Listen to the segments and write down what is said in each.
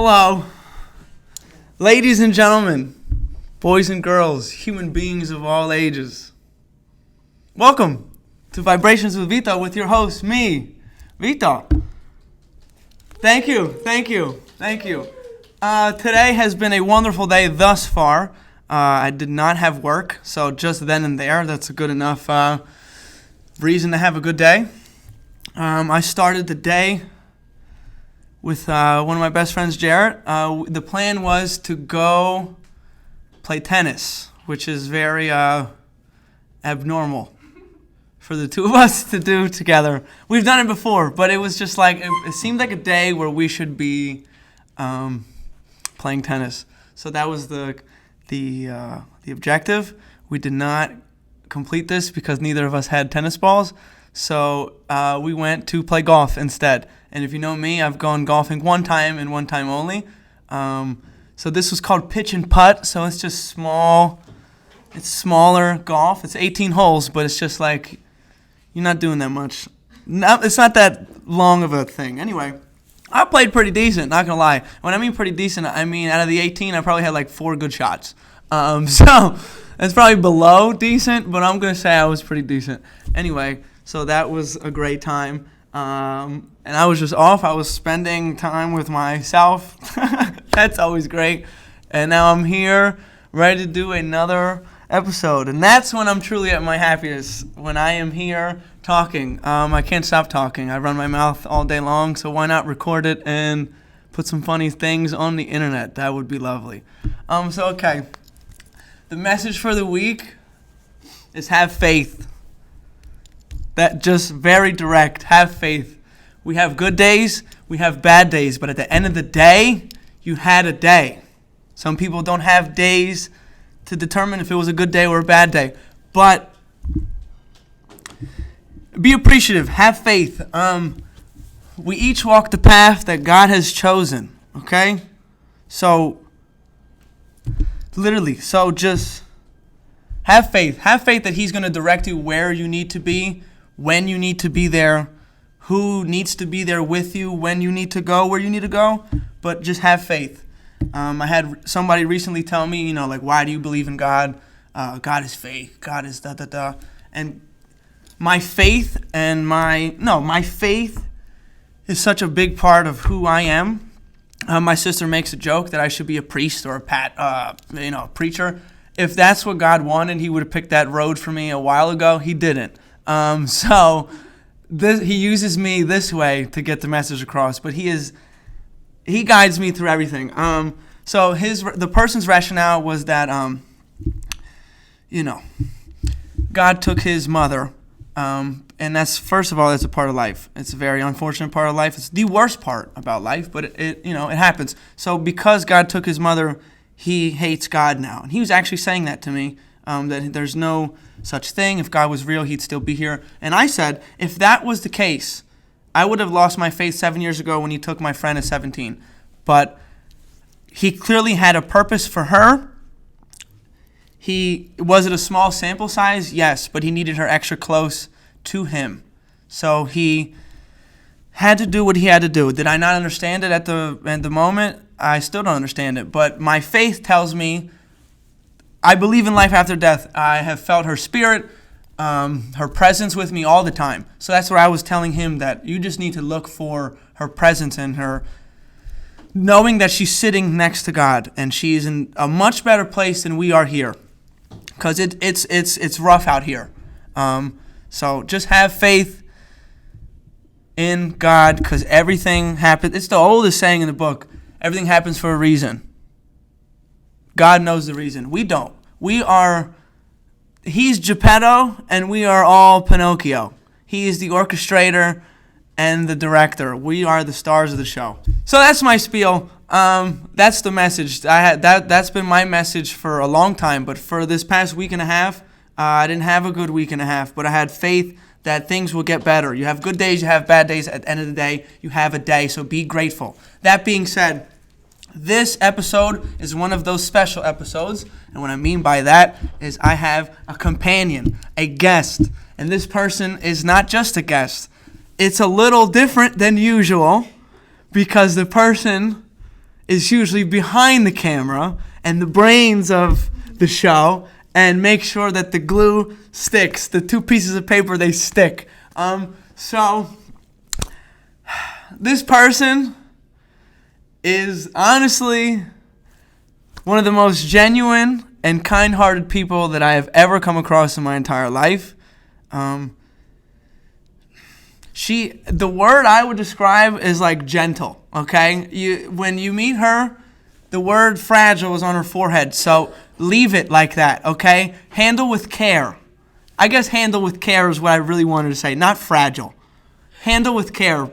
Hello, ladies and gentlemen, boys and girls, human beings of all ages. Welcome to Vibrations with Vito with your host, me, Vito. Thank you. Today has been a wonderful day thus far. I did not have work, so just then and there, that's a good enough reason to have a good day. I started the day with one of my best friends, Jarrett. The plan was to go play tennis, which is very abnormal for the two of us to do together. We've done it before, but it was just like, it seemed like a day where we should be playing tennis. So that was the objective. We did not complete this because neither of us had tennis balls. So we went to play golf instead. And if you know me, I've gone golfing one time and one time only. So this was called pitch and putt. So it's just small. It's smaller golf. It's 18 holes, but it's just like you're not doing that much. No, it's not that long of a thing. Anyway, I played pretty decent, not going to lie. When I mean pretty decent, I mean out of the 18, I probably had like 4 good shots. So it's probably below decent, but I'm going to say I was pretty decent. Anyway, so that was a great time. And I was just off. I was spending time with myself. That's always great. And now I'm here, ready to do another episode. And that's when I'm truly at my happiest, when I am here talking. I can't stop talking. I run my mouth all day long, so why not record it and put some funny things on the internet? That would be lovely. Okay. The message for the week is have faith. That just very direct. Have faith. We have good days, we have bad days, but at the end of the day, you had a day. Some people don't have days to determine if it was a good day or a bad day. But be appreciative. Have faith. We each walk the path that God has chosen. Okay? So, literally, just have faith. Have faith that He's going to direct you where you need to be, when you need to be there, who needs to be there with you, when you need to go, where you need to go. But just have faith. I had somebody recently tell me, why do you believe in God? God is faith. God is da-da-da. And my faith is such a big part of who I am. My sister makes a joke that I should be a priest or a preacher. If that's what God wanted, He would have picked that road for me a while ago. He didn't. He uses me this way to get the message across, but He guides me through everything. So the person's rationale was that, God took His mother, and that's, first of all, that's a part of life. It's a very unfortunate part of life. It's the worst part about life, but it happens. So because God took His mother, He hates God now. And He was actually saying that to me, that there's no such thing. If God was real, He'd still be here. And I said, if that was the case, I would have lost my faith 7 years ago when He took my friend at 17. But He clearly had a purpose for her. Was it a small sample size? Yes, but He needed her extra close to Him. So He had to do what He had to do. Did I not understand it at the moment? I still don't understand it. But my faith tells me I believe in life after death. I have felt her spirit, her presence with me all the time. So that's where I was telling him that you just need to look for her presence and her knowing that she's sitting next to God and she's in a much better place than we are here, because it's rough out here. So just have faith in God, because everything happens. It's the oldest saying in the book. Everything happens for a reason. God knows the reason. We don't. He's Geppetto, and we are all Pinocchio. He is the orchestrator and the director. We are the stars of the show. So that's my spiel. That's the message. That's been my message for a long time, but for this past week and a half, I didn't have a good week and a half, but I had faith that things will get better. You have good days, you have bad days. At the end of the day, you have a day, so be grateful. That being said, this episode is one of those special episodes, and what I mean by that is I have a companion, a guest, and this person is not just a guest. It's a little different than usual because the person is usually behind the camera and the brains of the show and make sure that the glue sticks. The 2 pieces of paper, they stick. So this person is honestly one of the most genuine and kind-hearted people that I have ever come across in my entire life. The word I would describe is like gentle, okay? When you meet her, the word fragile is on her forehead, so leave it like that, okay? Handle with care. I guess handle with care is what I really wanted to say, not fragile. Handle with care.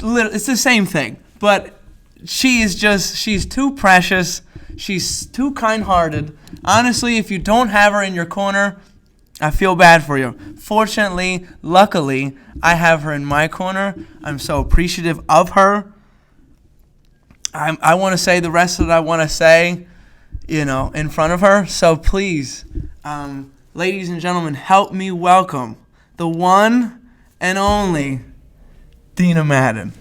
It's the same thing, but she's too precious. She's too kind-hearted. Honestly, if you don't have her in your corner, I feel bad for you. Fortunately, luckily, I have her in my corner. I'm so appreciative of her. I want to say the rest that I want to say, in front of her. So please, ladies and gentlemen, help me welcome the one and only Deena Madden.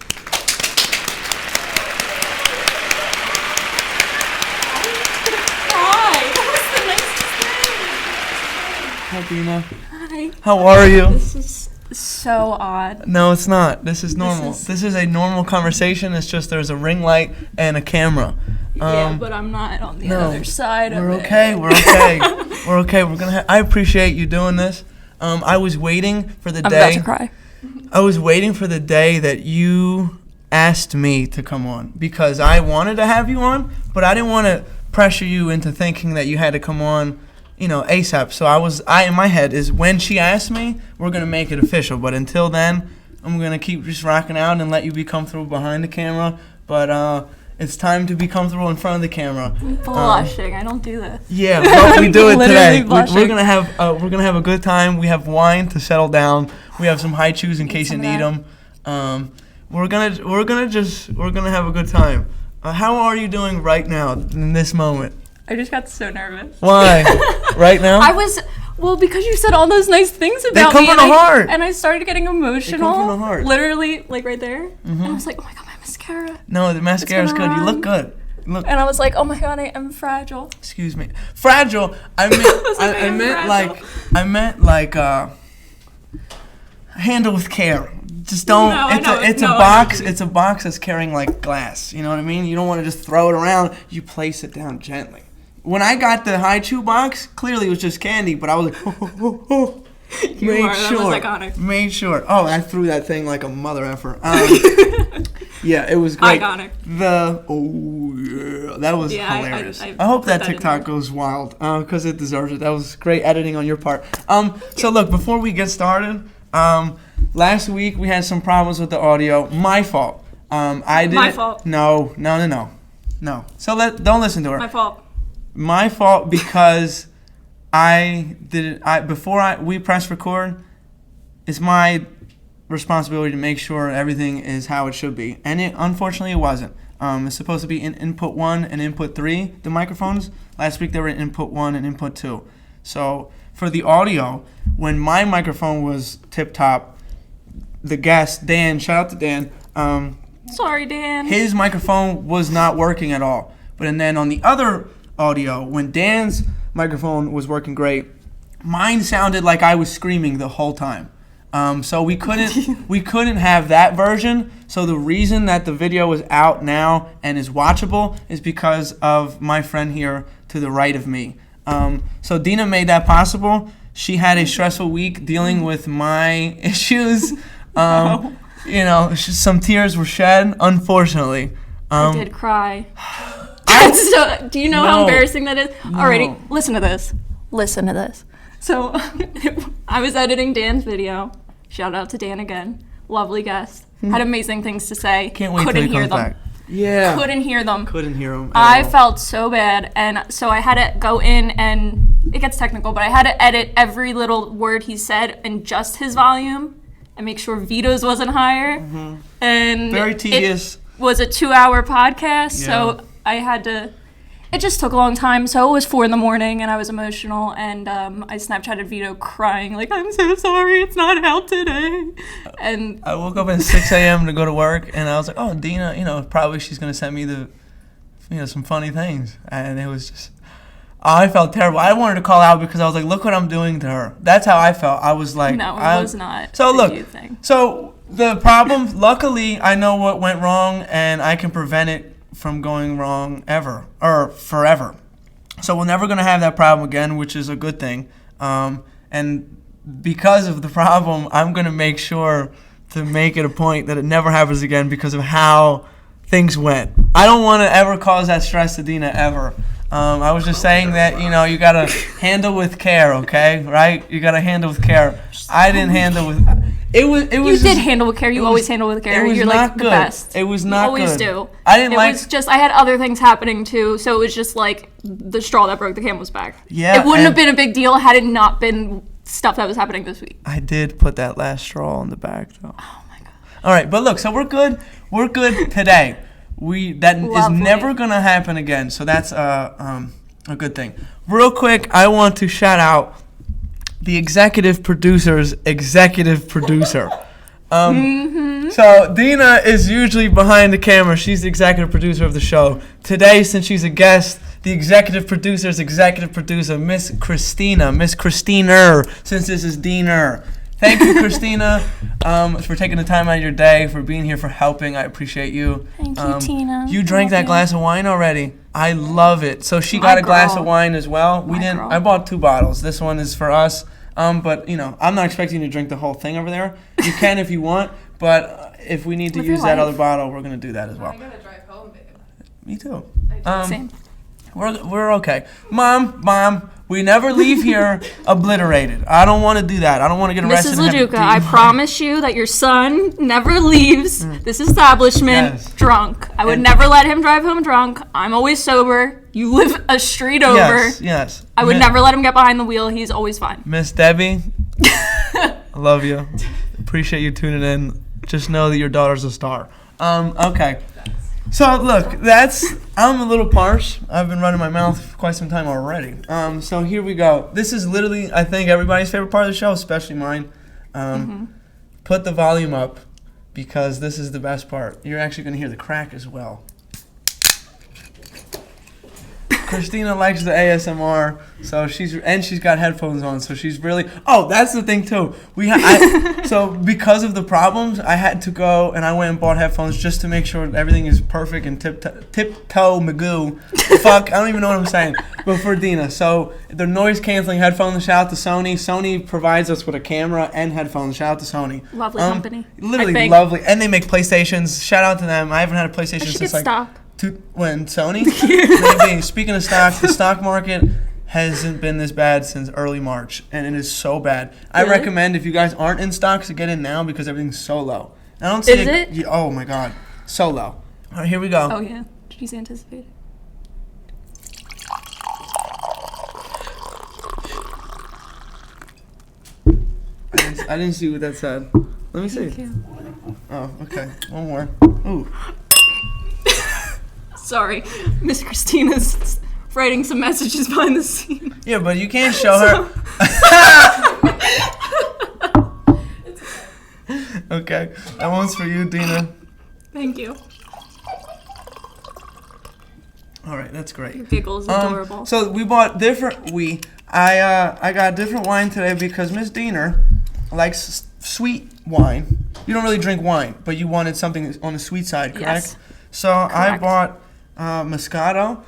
Hi, Deena. Hi. How are you? This is so odd. No, it's not. This is normal. This is a normal conversation. It's just there's a ring light and a camera. Yeah, but I'm not on the other side of it. We're okay. We're okay. I appreciate you doing this. I was waiting for the day. I'm about to cry. I was waiting for the day that you asked me to come on because I wanted to have you on, but I didn't want to pressure you into thinking that you had to come on, ASAP. So I in my head is when she asked me, we're going to make it official. But until then, I'm going to keep just rocking out and let you be comfortable behind the camera. But it's time to be comfortable in front of the camera. I'm blushing. I don't do this. Yeah, but we do it today. Blushing. We're gonna have a good time. We have wine to settle down. We have some high chews in case you need them. We're gonna have a good time. How are you doing right now in this moment? I just got so nervous. Why? Right now? Because you said all those nice things about me. They come from the heart. And I started getting emotional. They come from the heart. Literally, like right there. Mm-hmm. And I was like, oh my God, my mascara. No, the mascara's good. You look good. Look. And I was like, oh my God, I am fragile. Excuse me. Fragile? I meant like handle with care. Just don't. No, it's a box. It's a box that's carrying like glass. You know what I mean? You don't want to just throw it around. You place it down gently. When I got the high chew box, clearly it was just candy, but I was like, That was iconic. Made sure. Oh, I threw that thing like a mother effer. Yeah, it was great. Iconic. That was hilarious. I hope that TikTok goes wild because it deserves it. That was great editing on your part. So look, before we get started, last week we had some problems with the audio. My fault. My fault. No. So don't listen to her. My fault. My fault because we press record, it's my responsibility to make sure everything is how it should be. And unfortunately it wasn't. It's supposed to be in input 1 and input 3, the microphones. Last week they were in input 1 and input 2. So for the audio, when my microphone was tip-top, the guest, Dan, shout out to Dan. Sorry, Dan. His microphone was not working at all. But then on the other audio, when Dan's microphone was working great, mine sounded like I was screaming the whole time. So we couldn't have that version. So the reason that the video is out now and is watchable is because of my friend here to the right of me. So Deena made that possible. She had a stressful week dealing with my issues. Some tears were shed, unfortunately. I did cry. So, do you know how embarrassing that is? No. Alrighty, listen to this. So, I was editing Dan's video. Shout out to Dan again. Lovely guest. Had amazing things to say. Can't wait Couldn't till he hear comes them. back. Yeah. Couldn't hear them. Couldn't hear them. I felt so bad, and so I had to go in and it gets technical, but I had to edit every little word he said in just his volume and make sure Vito's wasn't higher. Mm-hmm. And very tedious. It was a 2-hour podcast, so I had to. It just took a long time, so it was 4 a.m, and I was emotional, and I Snapchatted Vito crying, like, I'm so sorry, it's not out today. And I woke up at 6 a.m. to go to work, and I was like, oh, Deena, probably she's going to send me some funny things, and it was just. Oh, I felt terrible. I wanted to call out because I was like, "Look what I'm doing to her." That's how I felt. I was like, "No, it was not." So look, you thing. So the problem. Luckily, I know what went wrong, and I can prevent it from going wrong ever or forever. So we're never gonna have that problem again, which is a good thing. And because of the problem, I'm gonna make sure to make it a point that it never happens again because of how things went. I don't want to ever cause that stress to Deena ever. I was just saying that, you got to handle with care, okay? Right? You got to handle with care. I didn't handle with... It was. You did handle with care. You always handle with care. You're like the best. It was not good. You always do. I didn't like... It was just, I had other things happening too, so it was just like the straw that broke the camel's back. Yeah. It wouldn't have been a big deal had it not been stuff that was happening this week. I did put that last straw on the back, though. Oh, my God. All right, but look, so we're good. We're good today. That is never going to happen again, so that's a good thing. Real quick, I want to shout out the executive producer's executive producer. So Deena is usually behind the camera. She's the executive producer of the show. Today, since she's a guest, the executive producer's executive producer, Miss Christina, since this is Deena. Thank you, Christina, for taking the time out of your day, for being here, for helping. I appreciate you. Thank you, Tina. You drank that glass of wine already. I love it. So she got a glass of wine as well. I bought 2 bottles. This one is for us. But I'm not expecting you to drink the whole thing over there. You can if you want, but if we need to use that other bottle, we're gonna do that as well. I gotta drive home, babe. Me too. Same. We're okay. Mom, we never leave here obliterated. I don't want to do that. I don't want to get arrested. Mrs. LaDuca, I promise you that your son never leaves this establishment drunk. I would never let him drive home drunk. I'm always sober. You live a street over. Yes. I would never let him get behind the wheel. He's always fine. Miss Debbie, I love you. Appreciate you tuning in. Just know that your daughter's a star. Okay. So look, I'm a little parched. I've been running my mouth for quite some time already. So here we go. This is literally, I think, everybody's favorite part of the show, especially mine. Put the volume up because this is the best part. You're actually going to hear the crack as well. Christina likes the ASMR, so she's got headphones on, so she's really. Oh, that's the thing too. So because of the problems, I had to go and I went and bought headphones just to make sure everything is perfect and tiptoe magoo. Fuck, I don't even know what I'm saying. But for Deena, so the noise canceling headphones. Shout out to Sony. Sony provides us with a camera and headphones. Shout out to Sony. Lovely company. Literally lovely, and they make PlayStations. Shout out to them. I haven't had a PlayStation since stock. When Sony? Maybe. Speaking of stock, the stock market hasn't been this bad since early March, and it is so bad. Really? I recommend if you guys aren't in stocks to get in now because everything's so low. I don't see it. Oh my God, so low. All right, here we go. Oh yeah, she's anticipating. I didn't see what that said. Let me see. Thank you. Oh, okay. One more. Ooh. Sorry, Miss Christina's writing some messages behind the scene. Yeah, but you can't show her. Okay, that one's for you, Deena. Thank you. All right, that's great. Your giggle is adorable. So we bought different. I got different wine today because Miss Deena likes sweet wine. You don't really drink wine, but you wanted something on the sweet side, correct? Yes. So correct. I bought Moscato.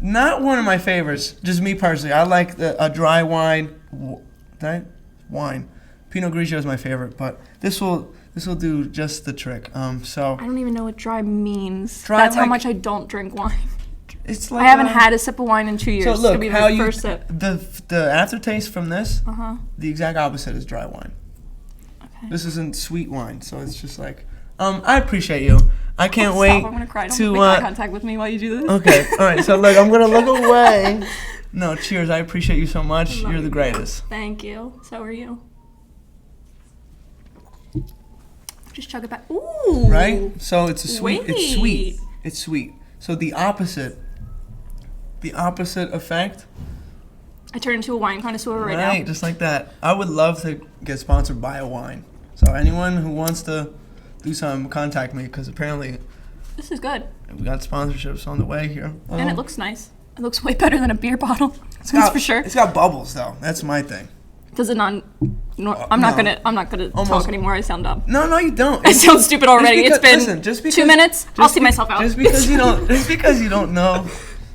Not one of my favorites, just me personally. I like a dry wine. Wine. Pinot Grigio is my favorite, but this will do just the trick. So I don't even know what dry means. Dry, that's how much I don't drink wine. It's like I haven't had a sip of wine in 2 years. So look, it'll be my first sip. The aftertaste from this, the exact opposite is dry wine. Okay. This isn't sweet wine, so it's just like, I appreciate you. I can't wait. I'm gonna cry. Don't to make eye contact with me while you do this. Okay, all right. So look, I'm gonna look away. No, cheers. I appreciate you so much. You're the greatest. Thank you. So are you. Just chug it back. Ooh. Right. So it's a sweet. Wait. It's sweet. It's sweet. So the opposite effect. I turned into a wine connoisseur right now. Right, just like that. I would love to get sponsored by a wine. So anyone who wants to do some, contact me because apparently This is good. We got sponsorships on the way here. And it looks nice. It looks way better than a beer bottle. That's for sure. It's got bubbles though. That's my thing. Does it not? I'm not gonna talk anymore. I sound dumb. No, you don't. I sound stupid already. Because, it's been 2 minutes. I'll see myself out. Just because you don't know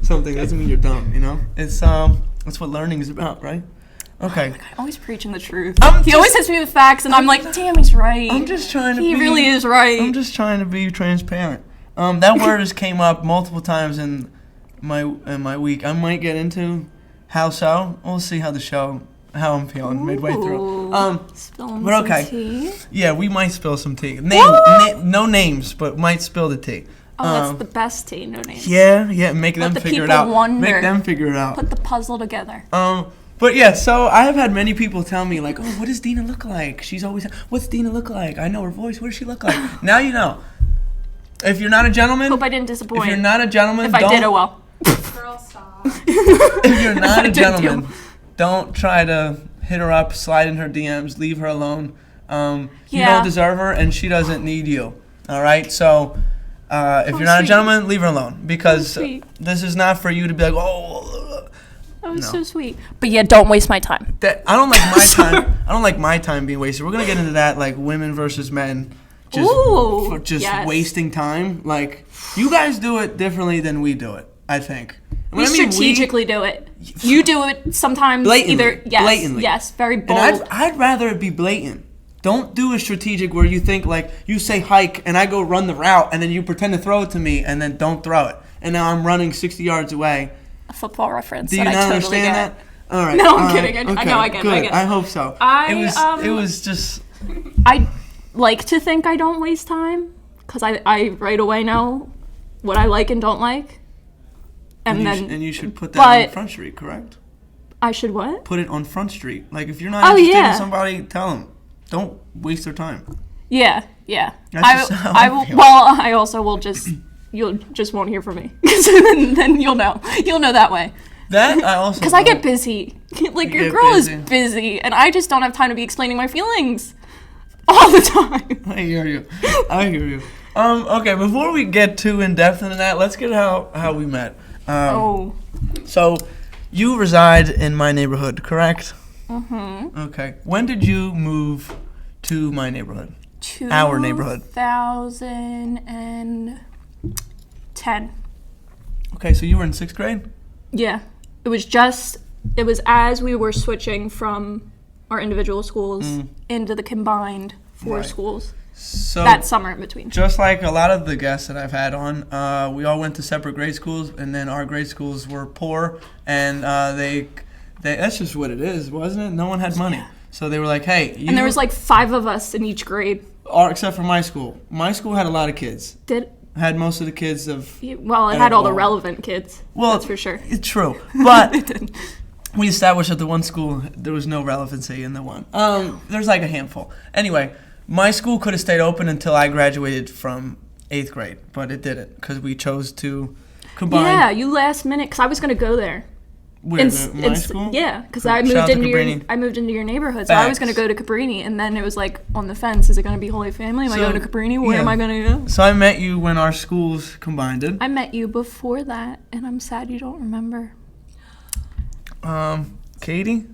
something doesn't mean you're dumb. You know, it's that's what learning is about, right? Okay. Oh, always preaching the truth. He always hits me with facts, and I'm like, damn, he's right. I'm just trying to. He really is right. I'm just trying to be transparent. That word has came up multiple times in my week. I might get into how so. We'll see how I'm feeling midway through. Spilling but okay. some tea. Yeah, we might spill some tea. No names, but might spill the tea. Oh, that's the best tea. No names. Yeah. Make them figure it out. Make them figure it out. Put the puzzle together. But yeah, so I have had many people tell me like, oh, what does Deena look like? She's always, what's Deena look like? I know her voice. What does she look like? Now you know. If you're not a gentleman. Hope I didn't disappoint. If you're not a gentleman, I did, oh well. Girl, stop. If you're not a gentleman, don't try to hit her up, slide in her DMs, leave her alone. You don't deserve her, and she doesn't need you. All right? So if you're not a gentleman, leave her alone. Because this is not for you to be like, oh. That was so sweet. But yeah, don't waste my time. I don't like my time. I don't like my time being wasted. We're going to get into that, like women versus men. Just wasting time. Like, you guys do it differently than we do it, I think. We strategically do it. You do it sometimes blatantly. Blatantly. Yes, very bold. And I'd rather it be blatant. Don't do a strategic where you think, like, you say hike, and I go run the route, and then you pretend to throw it to me, and then don't throw it. And now I'm running 60 yards away. A football reference. Do you not understand that? All right. No, I'm kidding. I know I get it. I hope so. It was just... I like to think I don't waste time, because I right away know what I like and don't like. And you should put that on Front Street, correct? I should what? Put it on Front Street. Like, if you're not interested in somebody, tell them. Don't waste their time. Yeah. That's I will. Well, I also will just. You'll just won't hear from me. then you'll know. You'll know that way. That I also. Because I get busy. Like, your girl is busy, and I just don't have time to be explaining my feelings all the time. I hear you. Okay, before we get too in depth into that, let's get how we met. So, you reside in my neighborhood, correct? Mm-hmm. Okay. When did you move to my neighborhood? Our neighborhood. 2010. Okay, so you were in 6th grade? Yeah. It was as we were switching from our individual schools into the combined 4 schools. So that summer in between. Just like a lot of the guests that I've had on, we all went to separate grade schools, and then our grade schools were poor, and they that's just what it is, wasn't it? No one had money. Yeah. So they were like, hey. And there was like 5 of us in each grade. Except for my school. My school had a lot of kids. Had most of the kids of... Well, it had all the relevant kids. Well, that's for sure. It's true. But we established at the one school there was no relevancy in the one. There's like a handful. Anyway, my school could have stayed open until I graduated from 8th grade, but it didn't because we chose to combine. Yeah, you last minute, because I was going to go there. Where, my school? Yeah, because I moved into your neighborhood, so I was going to go to Cabrini, and then it was like on the fence. Is it going to be Holy Family? Am I going to Cabrini? Where am I going to go? So I met you when our schools combined. I met you before that, and I'm sad you don't remember. Katie?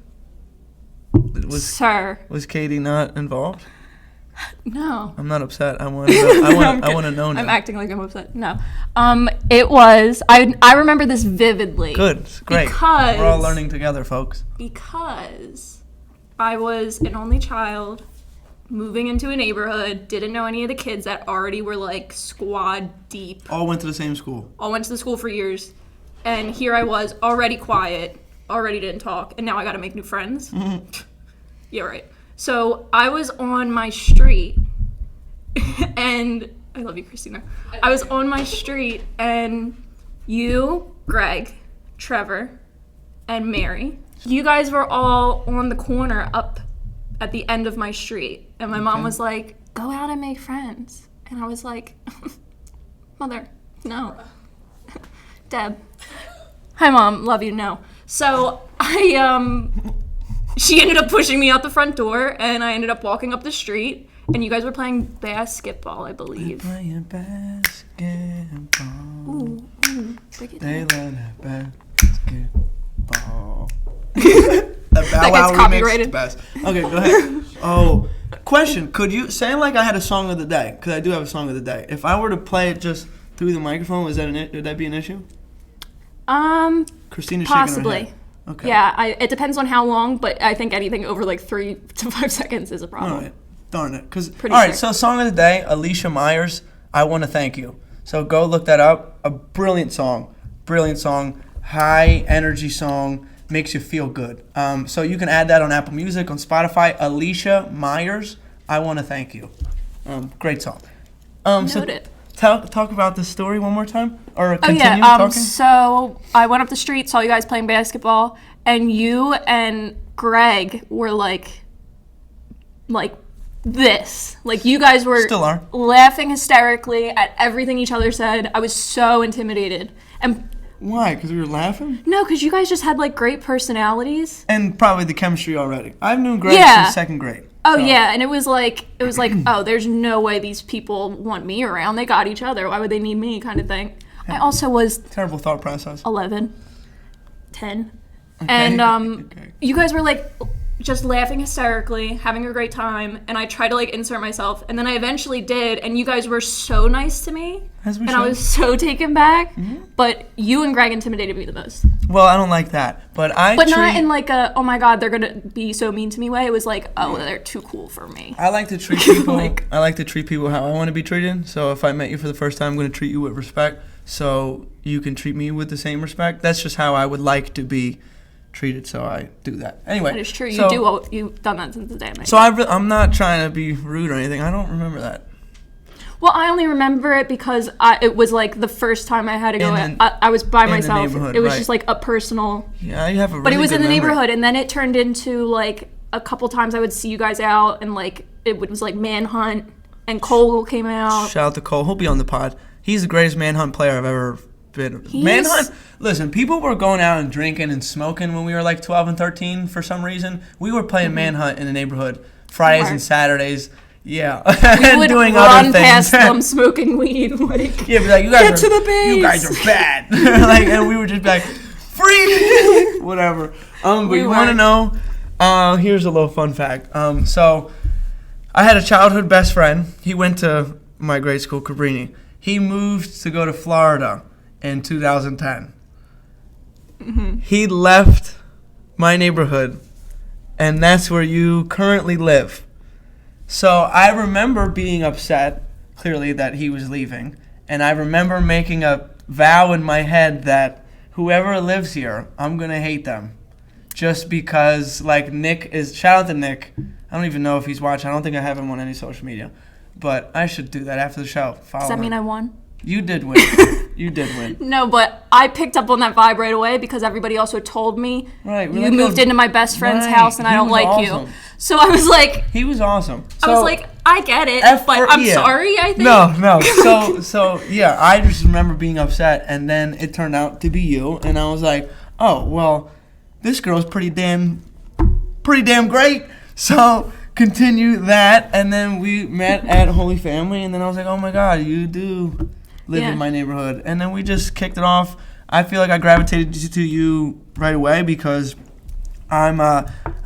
Was Katie not involved? No. I'm not upset. I want to know now. I'm acting like I'm upset. No. It was. I remember this vividly. Good. Great. Because we're all learning together, folks. Because I was an only child, moving into a neighborhood, didn't know any of the kids that already were like squad deep. All went to the same school. All went to the school for years. And here I was, already quiet, already didn't talk, and now I got to make new friends. Mm-hmm. Yeah, right. So I was on my street, and I love you, Christina. I was on my street, and you, Greg, Trevor, and Mary, you guys were all on the corner up at the end of my street. And my mom was like, go out and make friends. And I was like, Mother, no. Deb. Hi, Mom. Love you. No. So she ended up pushing me out the front door, and I ended up walking up the street, and you guys were playing basketball, I believe. Playing basketball. Ooh, break it They down. love basketball. That gets copyrighted. Best. Okay, go ahead. Oh, question. Could you say like I had a song of the day? Because I do have a song of the day. If I were to play it just through the microphone, would that be an issue? Christina's Possibly. shaking her head. Okay. Yeah, it depends on how long, but I think anything over like 3 to 5 seconds is a problem. All right. Darn it. Pretty all right, sure. so song of the day, Alicia Myers, I Want to Thank You. So go look that up. A brilliant song. High energy song. Makes you feel good. So you can add that on Apple Music, on Spotify. Alicia Myers, I Want to Thank You. Great song. Noted. Talk about the story one more time, or Oh continue yeah. talking. So I went up the street, saw you guys playing basketball, and you and Greg were like this. Like you guys were Still are. laughing hysterically at everything each other said. I was so intimidated. And Why? Because we were laughing? no, because you guys just had like great personalities. And probably the chemistry already. I've known Greg Yeah. since second grade. Oh so. yeah, and it was like oh, there's no way these people want me around. They got each other. Why would they need me? Kind of thing. I also was Terrible thought process. 11, 10, Okay. and Okay. you guys were like just laughing hysterically, having a great time, and I tried to like insert myself, and then I eventually did, and you guys were so nice to me, As we and should. I was so taken back. But you and Greg intimidated me the most. Well, I don't like that, but But not in like a, oh my god, they're gonna be so mean to me way. It was like, oh, they're too cool for me. I like to treat people. Like- I like to treat people how I want to be treated. So if I met you for the first time, I'm going to treat you with respect. So you can treat me with the same respect. That's just how I would like to be treated. So I do that. Anyway, That is true. so- You do what you've done that since the day I met you. So I'm not trying to be rude or anything. I don't remember that. Well, I only remember it because it was like the first time I had to go. In I was by the myself. neighborhood, It was right. just like a personal. Yeah, you have a. Really But it was good in the memory. neighborhood, and then it turned into like a couple times I would see you guys out, and like it was like Manhunt, and Cole came out. Shout out to Cole. He'll be on the pod. He's the greatest Manhunt player I've ever been. Manhunt. Listen, people were going out and drinking and smoking when we were like 12 and 13 for some reason. We were playing Manhunt in the neighborhood Fridays and Saturdays. Yeah, We and would doing run other things. past them smoking weed. Like, Yeah, be like, you guys Get are, to the base. You guys are bad. Like, and we would just be like, free, whatever. But We you want to weren't. know? Here's a little fun fact. So, I had a childhood best friend. He went to my grade school, Cabrini. He moved to go to Florida in 2010. He left my neighborhood, and that's where you currently live. So I remember being upset, clearly, that he was leaving. And I remember making a vow in my head that whoever lives here, I'm going to hate them. Just because, like, shout out to Nick. I don't even know if he's watching. I don't think I have him on any social media. But I should do that after the show. Follow does that mean him. I won? You did win. You did win. No, but I picked up on that vibe right away because everybody also told me Right. you moved into my best friend's Right. house and I He don't was like you. awesome. So I was like, He was awesome. I was like, I get it, but I'm sorry, I think. No. So yeah, I just remember being upset, and then it turned out to be you, and I was like, oh well, this girl's pretty damn great. So continue that, and then we met at Holy Family, and then I was like, oh my God, you do live Yeah. in my neighborhood, and then we just kicked it off. I feel like I gravitated to you right away because I'm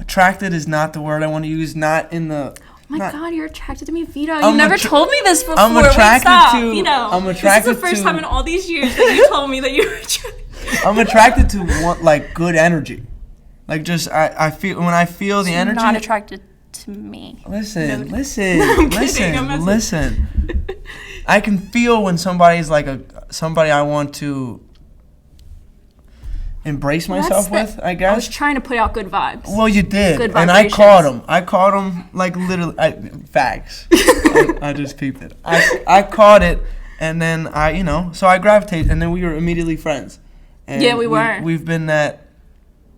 attracted is not the word I want to use. Not in the. Oh my God, you're attracted to me, Vito. I'm You never attra- told me this before. I'm Wait, attracted stop, to- Vito. I'm This attracted is the first to- time in all these years that you told me that you were attracted. I'm attracted to like good energy. Like just I feel when I feel the energy. Not attracted to me. Listen. I'm kidding, I'm messing. Listen. I can feel when somebody's like somebody I want to embrace myself with, I I guess. was trying to put out good vibes. Well, you did, Good and I vibrations. caught him. I caught him like literally. Facts. I just peeped it. I caught it, and then so I gravitated, and then we were immediately friends. And Yeah, we were. We've been that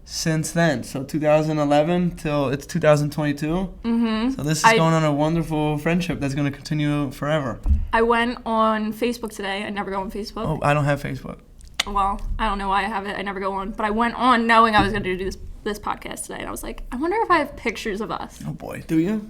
since then. So 2011 till it's 2022. Mm-hmm. So this is going on a wonderful friendship that's going to continue forever. I went on Facebook today. I never go on Facebook. Oh, I don't have Facebook. Well, I don't know why I have it. I never go on. But I went on knowing I was going to do this podcast today. And I was like, I wonder if I have pictures of us. Oh boy, do you?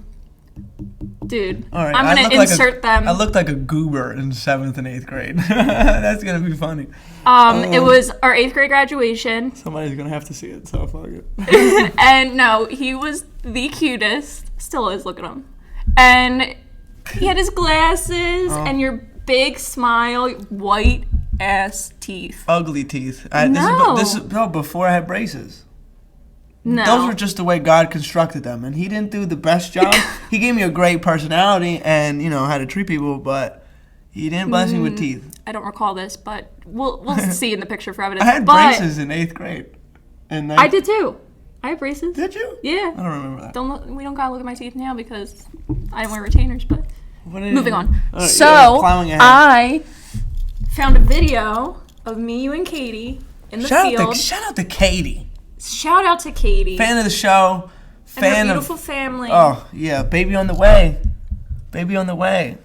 Dude, All right, I'm going to insert them. I looked like a goober in 7th and 8th grade. That's going to be funny. It was our 8th grade graduation. Somebody's going to have to see it, so fuck it. And no, he was the cutest. Still is, look at him. And he had his glasses and your big smile, white ass teeth. Ugly teeth. No. This is before I had braces. No. Those were just the way God constructed them, and He didn't do the best job. He gave me a great personality and, how to treat people, but He didn't bless me with teeth. I don't recall this, but we'll see in the picture for evidence. I had braces in 8th grade. And I did too. I had braces. Did you? Yeah. I don't remember that. We don't gotta look at my teeth now because I didn't wear retainers, but moving on. Right, So plowing ahead. I found a video of me, you, and Katie in the field. Shout out to Katie. Shout out to Katie. Fan of the show. Fan and her beautiful family. Oh, yeah. Baby on the way. Baby on the way.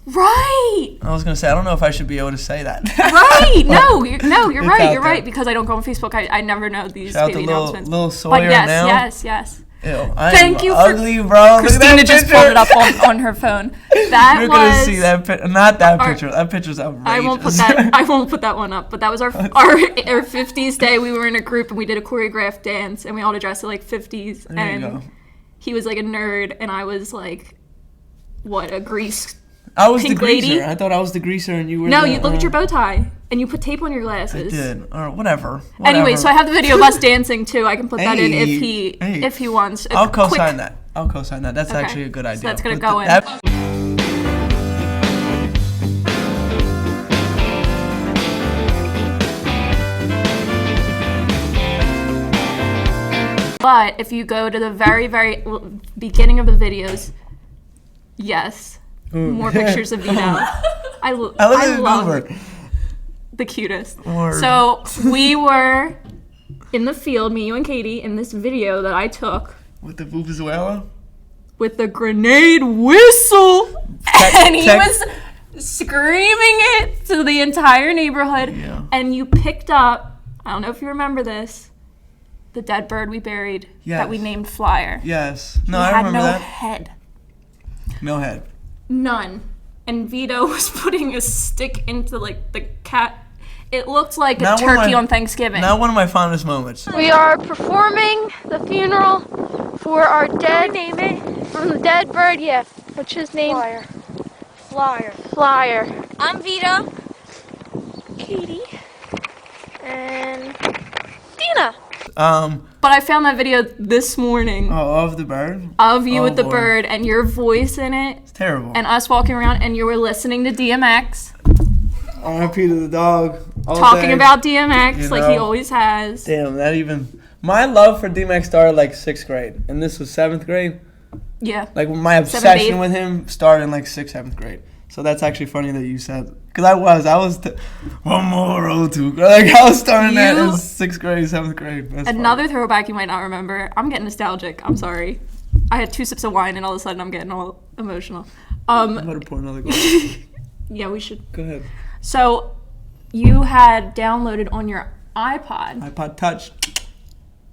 Right. I was going to say, I don't know if I should be able to say that. Right. You're right. You're there. right. Because I don't go on Facebook. I never know these Shout baby out to announcements. Little Sawyer but yes, now. yes. Ew, Thank you ugly, bro. Christina just pulled it up on her phone. That You're was. going to see that picture. Not that picture. That picture's outrageous. I won't put that one up. But that was our 50s day. We were in a group and we did a choreographed dance and we all dressed like 50s. There and you go. he was like a nerd and I was like, what, a grease. I was the pink greaser. lady? I thought I was the greaser and you were No, the, you look at your bow tie and you put tape on your glasses. I did. Or whatever. Anyway, so I have the video of us dancing too. I can put that in Hey. if he wants. I'll co-sign that. That's Okay. actually a good idea. So that's gonna Put go in. But if you go to the very, very beginning of the videos, yes, more pictures of Vito. I love the cutest. So we were in the field, me, you, and Katie, in this video that I took. With the Venezuela? With the grenade whistle. And he was screaming it to the entire neighborhood. Yeah. And you picked up, I don't know if you remember this, the dead bird we buried that we named Flyer. Yes. No, He I had remember no that. head. No head. None. And Vito was putting a stick into like the cat. It looked like a turkey on Thanksgiving. Not one of my fondest moments. We are performing the funeral for our dead, name it, from the dead bird, which is named Flyer. I'm Vito. Katie. And Deena. But I found that video this morning. Oh, of the bird? Of you with the Lord. bird and your voice in it. It's terrible. And us walking around and you were listening to DMX. R.I.P. to the dog. Talking about DMX like he always has. Damn, that even... My love for DMX started like 6th grade. And this was 7th grade. Yeah. Like my obsession with him started in like 6th, 7th grade. So that's actually funny that you said... Because I was... one more road to... Like I was starting that in 6th grade, 7th grade. That's Another funny. throwback you might not remember. I'm getting nostalgic. I'm sorry. I had 2 sips of wine and all of a sudden I'm getting all emotional. I'm about to pour another glass. Yeah, we should. Go ahead. So, you had downloaded on your iPod Touch.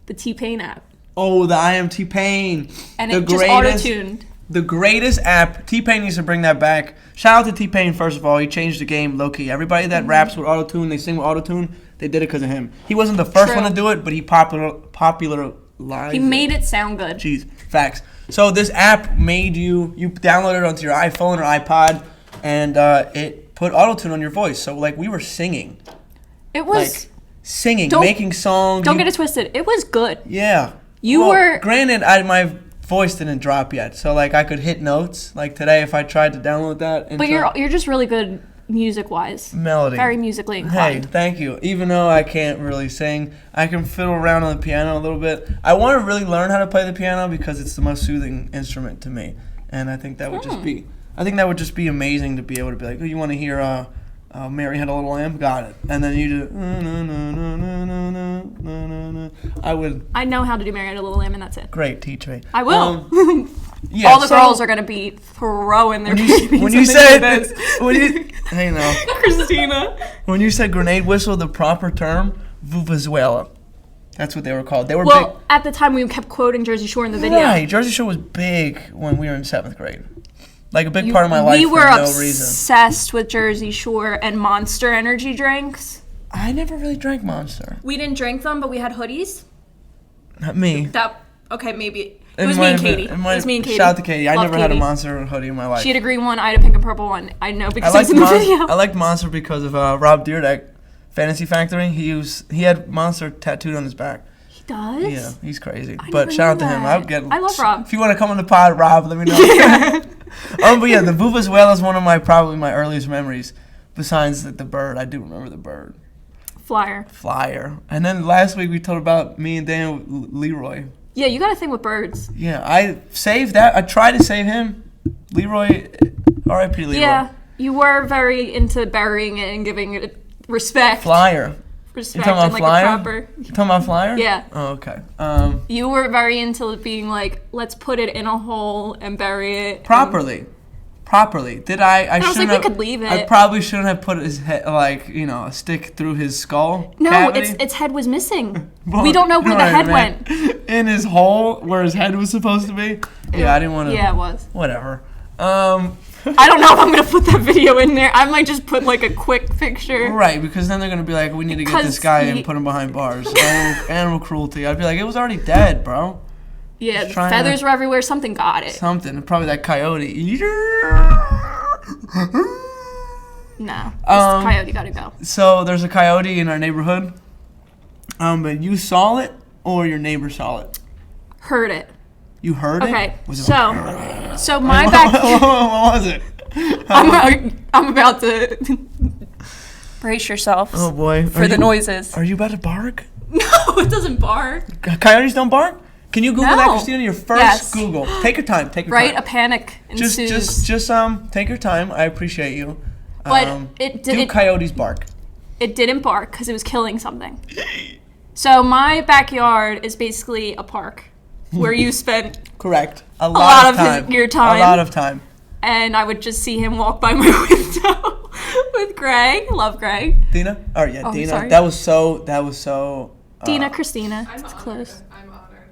the T-Pain app. Oh, the I Am T-Pain. And it just auto-tuned. The greatest app. T-Pain needs to bring that back. Shout out to T-Pain, first of all. He changed the game low-key. Everybody that raps with auto-tune, they sing with auto-tune, they did it because of him. He wasn't the first one to do it, but he popularized He made it sound good. Jeez, facts. So this app made you download it onto your iPhone or iPod, and it put auto-tune on your voice. So, like, we were singing. It was... Like, singing, making songs. Don't get it twisted. It was good. Yeah. You were... Granted, my voice didn't drop yet, so like I could hit notes. Like today, if I tried to download that. But you're just really good music-wise. Melody. Very musically inclined. Hey, thank you. Even though I can't really sing, I can fiddle around on the piano a little bit. I want to really learn how to play the piano because it's the most soothing instrument to me, and I think that would just be. I think that would just be amazing to be able to be like, oh, you want to hear Mary Had a Little Lamb? Got it. And then you do. I would. I know how to do Mary Had a Little Lamb, and that's it. Great, teach me. I will. Yeah, all the girls are gonna be throwing their babies. When you said hey now, Christina. When you said grenade whistle, the proper term, Venezuela. That's what they were called. They were well, big. At the time we kept quoting Jersey Shore in the video. Right, Jersey Shore was big when we were in 7th grade. Like a big part of my life We for were no reason. obsessed with Jersey Shore and Monster energy drinks. I never really drank Monster. We didn't drink them, but we had hoodies. Not me. Maybe. It was me and Katie. It was me and Katie. Shout out to Katie. I Love never had a Katie. Monster hoodie in my life. She had a green one. I had a pink and purple one. I know because it was in the video. I liked Monster because of Rob Dyrdek, Fantasy Factory. He had Monster tattooed on his back. He does? Yeah, he's crazy. I But never shout out knew to him. that. I love Rob. If you want to come on the pod, Rob, let me know. But yeah, the Vuvuzela is one of probably my earliest memories. Besides the bird, I do remember the bird. Flyer. And then last week we told about me and Daniel Leroy. Yeah, you got a thing with birds. Yeah, I saved that. I tried to save him. Leroy, R.I.P. Leroy. Yeah, you were very into burying it and giving it respect. Flyer. Respect You talking and about like Flyer? a proper. You talking about Flyer? Yeah. Oh, okay. You were very into being like, let's put it in a hole and bury it. Properly. Did I was shouldn't like, we have, could leave it. I probably shouldn't have put his head, a stick through his skull. No, cavity. its head was missing. Well, We don't know where the head man. went. In his hole where his head was supposed to be. Yeah, I didn't want to. Yeah, it was. Whatever. I don't know if I'm gonna put that video in there. I might just put like a quick picture. Right, because then they're gonna be like, we need to get this guy and put him behind bars. Animal cruelty. I'd be like, it was already dead, bro. Yeah, the feathers were everywhere. Something got it. Something. Probably that coyote. No, this coyote gotta go. So there's a coyote in our neighborhood. But you saw it or your neighbor saw it? Heard it. You heard it? Okay, Was it so my back. what was it? I'm about to brace yourselves. Oh boy. For the noises. Are you about to bark? No, it doesn't bark. Coyotes don't bark? Can you Google that, Christina? Your first Yes. Google. Take your time. Take your Right, time. a panic ensues. Just take your time. I appreciate you. But it didn't. Do coyotes bark? It didn't bark because it was killing something. So my backyard is basically a park where you spent Correct. A lot lot of of time. your time. A lot of time. and I would just see him walk by my window with Greg. Love Greg. Deena? Oh yeah, Oh, Deena. sorry. That was so. Deena, Christina. I'm It's honored. close. I'm honored.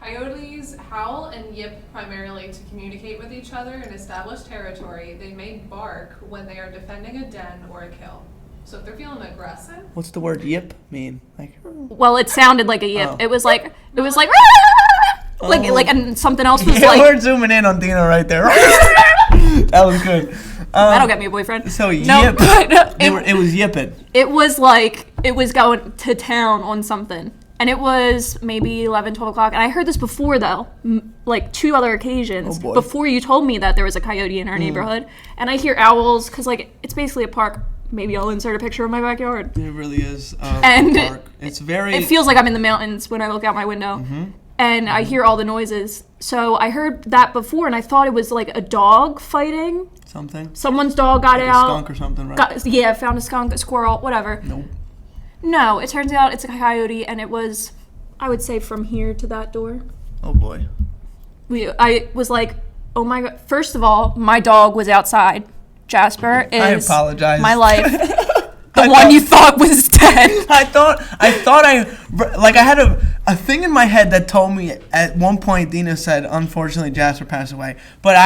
Coyotes howl and yip primarily to communicate with each other and establish territory. They may bark when they are defending a den or a kill. So if they're feeling aggressive, What's the word yip mean? Like. Well, it sounded like a yip. Oh. It was like and something else was Yeah, like, we're zooming in on Deena right there. That was good. that'll get me a boyfriend. So No, yip. but It was yipping. it was like it was going to town on something. And it was maybe 11, 12 o'clock. And I heard this before, though, like 2 other occasions. Oh, boy. Before you told me that there was a coyote in our neighborhood. And I hear owls, because, like, it's basically a park. Maybe I'll insert a picture of my backyard. It really is. And Park. It's very. It feels like I'm in the mountains when I look out my window. Mm-hmm. And I hear all the noises. So I heard that before, and I thought it was, like, a dog fighting. something. Someone's dog got Like out. a skunk or something, right? Found a skunk, a squirrel, whatever. Nope. No, it turns out it's a coyote, and it was, I would say, from here to that door. Oh boy. I was like, oh my god. First of all, my dog was outside. Jasper is I apologize. my life. The one you thought was dead. I thought I had a thing in my head that told me at one point Deena said, unfortunately Jasper passed away. But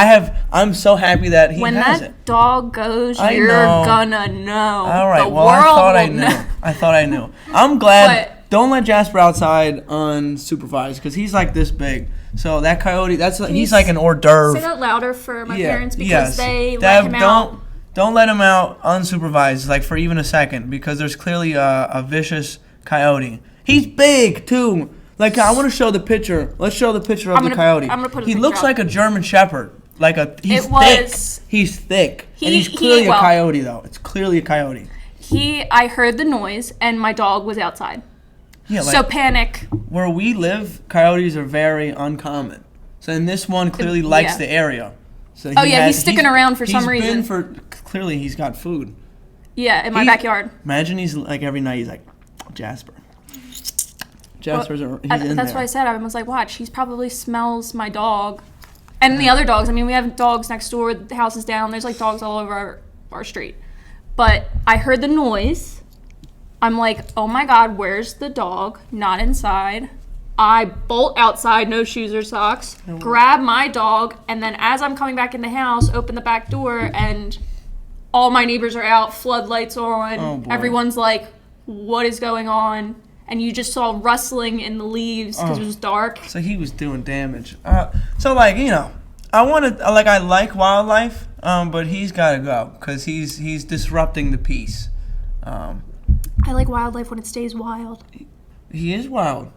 I'm so happy that he When has that it. dog goes, I you're know. gonna know. All right, The well I world thought I will knew. know. I thought I knew. I'm glad. But- Don't let Jasper outside unsupervised because he's like this big. So that coyote, he's like an hors d'oeuvre. Say that louder for my Yeah, parents because yes. they let him out. Don't let him out unsupervised, like for even a second, because there's clearly a vicious coyote. He's big too. Like I want to show the picture. Let's show the picture of the coyote. I'm gonna put a He picture looks up. like a German Shepherd. He's It was- thick. He's thick, and he's he clearly ate well. a coyote though. It's clearly a coyote. I heard the noise and my dog was outside. Yeah, So panic. where we live, coyotes are very uncommon. So and this one clearly likes yeah. the area. So He's sticking around for some reason. Clearly he's got food. Yeah, in my backyard. Imagine he's like every night he's like, Jasper. Jasper's he's in That's there. what I said. I was like, watch, he probably smells my dog. And the other dogs. I mean, we have dogs next door. The house is down. There's like dogs all over our street. But I heard the noise. I'm like, oh my God, where's the dog? Not inside. I bolt outside, no shoes or socks, grab my dog, and then as I'm coming back in the house, open the back door, and all my neighbors are out, floodlights on. Oh, boy. Everyone's like, what is going on? And you just saw rustling in the leaves because it was dark. So he was doing damage. So, like, you know, I like wildlife, but he's got to go because he's disrupting the peace. I like wildlife when it stays wild. He is wild.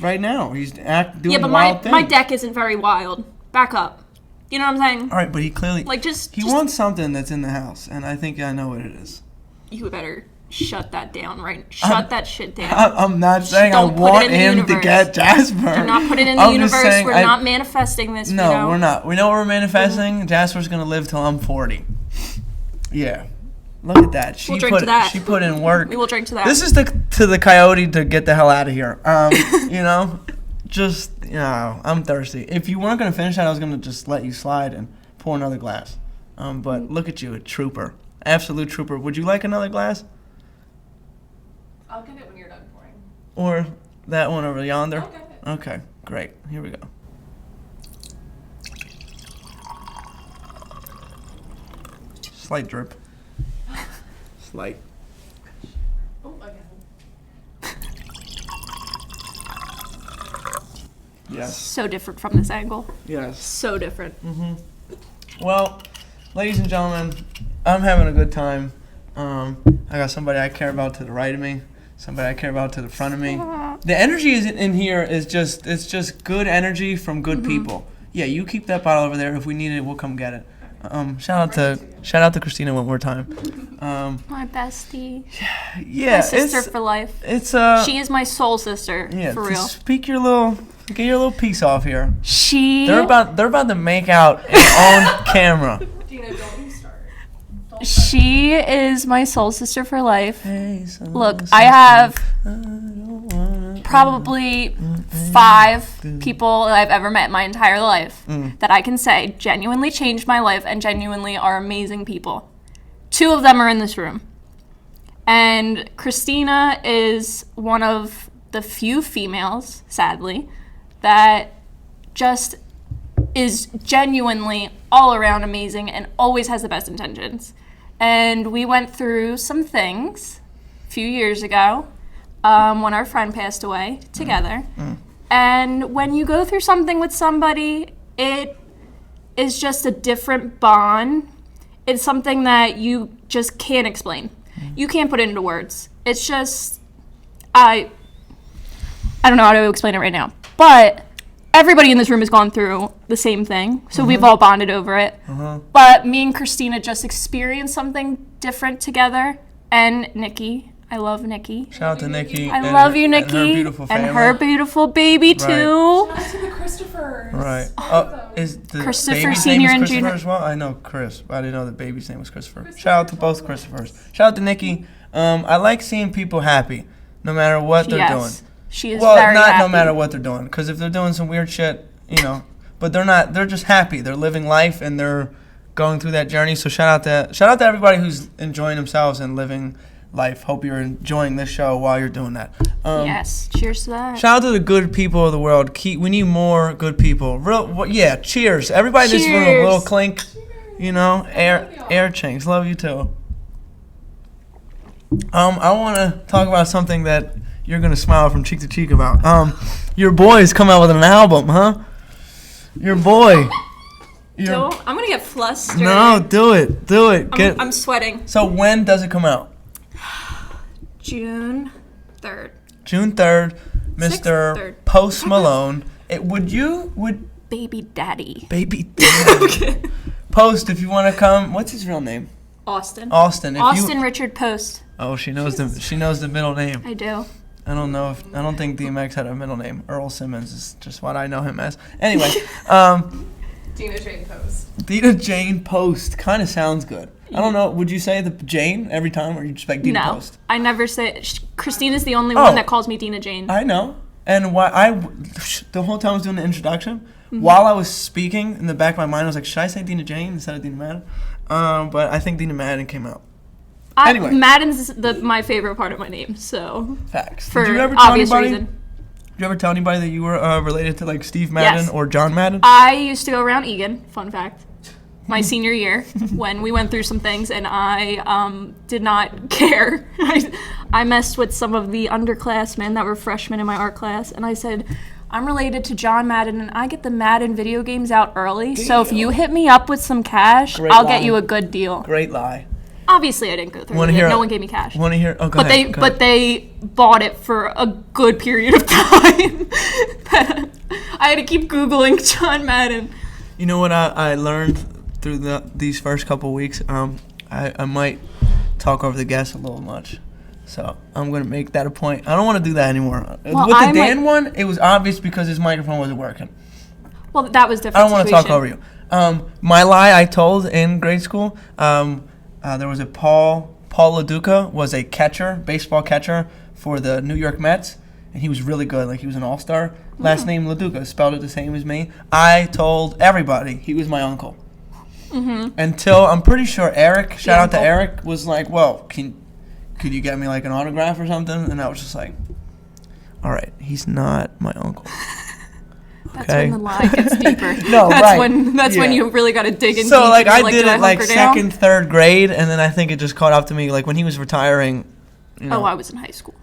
Right now, he's doing Yeah, but wild things. my deck isn't very wild. Back up. You know what I'm saying? All right, but he clearly... Like, He wants something that's in the house, and I think I know what it is. You better shut that down, right? Shut that shit down. I'm not saying I Don't put want it in the him to universe. get Jasper. Do not put it in the I'm just universe. saying We're not manifesting this, No, Vito. we're not. We know what we're manifesting. Jasper's going to live till I'm 40. Yeah. Look at that. We'll drink to that. She put in work. We will drink to that. This is to the coyote to get the hell out of here. You know, just, you know, I'm thirsty. If you weren't going to finish that, I was going to just let you slide and pour another glass. But look at you, a trooper. Absolute trooper. Would you like another glass? I'll get it when you're done pouring. Or that one over yonder? I'll get it. Okay, great. Here we go. Slight drip. Slight. Oh, again. Yes. So different from this angle. Yes. So different. Well, ladies and gentlemen, I'm having a good time. I got somebody I care about to the right of me, somebody I care about to the front of me. The energy is in here is just good energy from good people. Yeah, you keep that bottle over there. If we need it, we'll come get it. Shout out to Christina one more time. My bestie. Yeah, My sister for life. It's She is my soul sister, yeah. for real. Get your little piece off here. She They're about to make out on camera. Deena, don't you start. She is my soul sister for life. Hey, so Look, I have probably 5 people that I've ever met in my entire life that I can say genuinely changed my life and genuinely are amazing people. 2 of them are in this room. And Christina is one of the few females, sadly, that just is genuinely all around amazing and always has the best intentions. And we went through some things a few years ago when our friend passed away together. And when you go through something with somebody, it is just a different bond. It's something that you just can't explain. You can't put it into words. It's just, I don't know how to explain it right now. But everybody in this room has gone through the same thing, so we've all bonded over it. But me and Christina just experienced something different together. And Nikki, I love Nikki. Shout out to Nikki. I love you, Nikki. And her beautiful family. And her beautiful baby, too. Shout out to the Christophers. Right. All of them. Is the Christopher baby's Senior name and is Christopher Junior. as well? I know Chris, but I didn't know the baby's name was Christopher. Shout out to both Christophers. Shout out to Nikki. I like seeing people happy, no matter what they're doing. She is Well, very not happy. no matter what they're doing, because if they're doing some weird shit, you know, but they're not. They're just happy. They're living life and they're going through that journey. So shout out to everybody who's enjoying themselves and living life. Hope you're enjoying this show while you're doing that. Yes, cheers to that. Shout out to the good people of the world. We need more good people. Yeah. Cheers, everybody in this room. Cheers. Little clink. You know, air chinks. Love you too. I want to talk about something that you're gonna smile from cheek to cheek about. Your boy's come out with an album, huh? Your boy. I'm gonna get flustered. No, do it. I'm sweating. So when does it come out? June 3rd. June 3rd, Mr. 3rd. Post Malone. Would Baby daddy. baby okay. Post if you want to come? What's his real name? Austin. Austin. Austin Richard Post. Oh, she knows the middle name. I do. I don't think DMX had a middle name. Earl Simmons is just what I know him as. Anyway, Deena Jane Post. Deena Jane Post kind of sounds good. I don't know. Would you say the Jane every time, or you just like Deena No, Post? I never say. Christina's the only one that calls me Deena Jane. I know. And the whole time I was doing the introduction, while I was speaking, in the back of my mind, I was like, should I say Deena Jane instead of Deena Madden? But I think Deena Madden came out. Anyway. Madden's my favorite part of my name, so Facts. for Did you ever tell obvious anybody? reason. you ever tell anybody that you were related to like Steve Madden Yes. or John Madden? I used to go around Egan, fun fact, my senior year when we went through some things, and I did not care. I messed with some of the underclassmen that were freshmen in my art class, and I said, I'm related to John Madden, and I get the Madden video games out early, so if you hit me up with some cash, Great I'll lie. get you a good deal. Great lie. Obviously, I didn't go through Wanna with it. hear- No one gave me cash. Want to hear? Oh, go But ahead. but they bought it for a good period of time. I had to keep Googling John Madden. You know what I learned through these first couple weeks? I might talk over the guests a little much. So I'm going to make that a point. I don't want to do that anymore. Well, With the I Dan might- one, it was obvious because his microphone wasn't working. Well, that was different. I don't want to talk over you. My lie I told in grade school, there was a Paul LaDuca was a catcher, baseball catcher for the New York Mets, and he was really good. Like, he was an all-star. Last name LaDuca, spelled it the same as me. I told everybody he was my uncle. Until I'm pretty sure Eric, shout out to uncle. Eric, was like, well, could you get me like an autograph or something? And I was just like, all right, he's not my uncle. That's Okay. when the lie gets deeper. No, that's right. when Yeah. you really got to dig in. So deep like and I you're did do it like hunker down? second, third grade, and then I think it just caught up to me like when he was retiring. You know. Oh, I was in high school.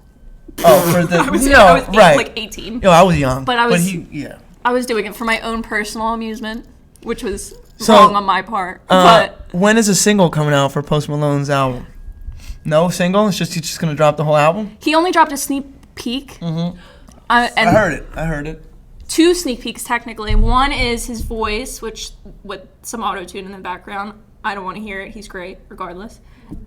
Oh, for the I was right. like 18. Yo, I was young, But I was- yeah. I was doing it for my own personal amusement, which was So, wrong on my part. But When is a single coming out for Post Malone's album? No single. It's just he's just gonna drop the whole album. he only dropped a sneak peek. Mm-hmm. And I heard it. 2 sneak peeks technically. One is his voice, which with some auto tune in the background. I don't want to hear it. He's great, regardless.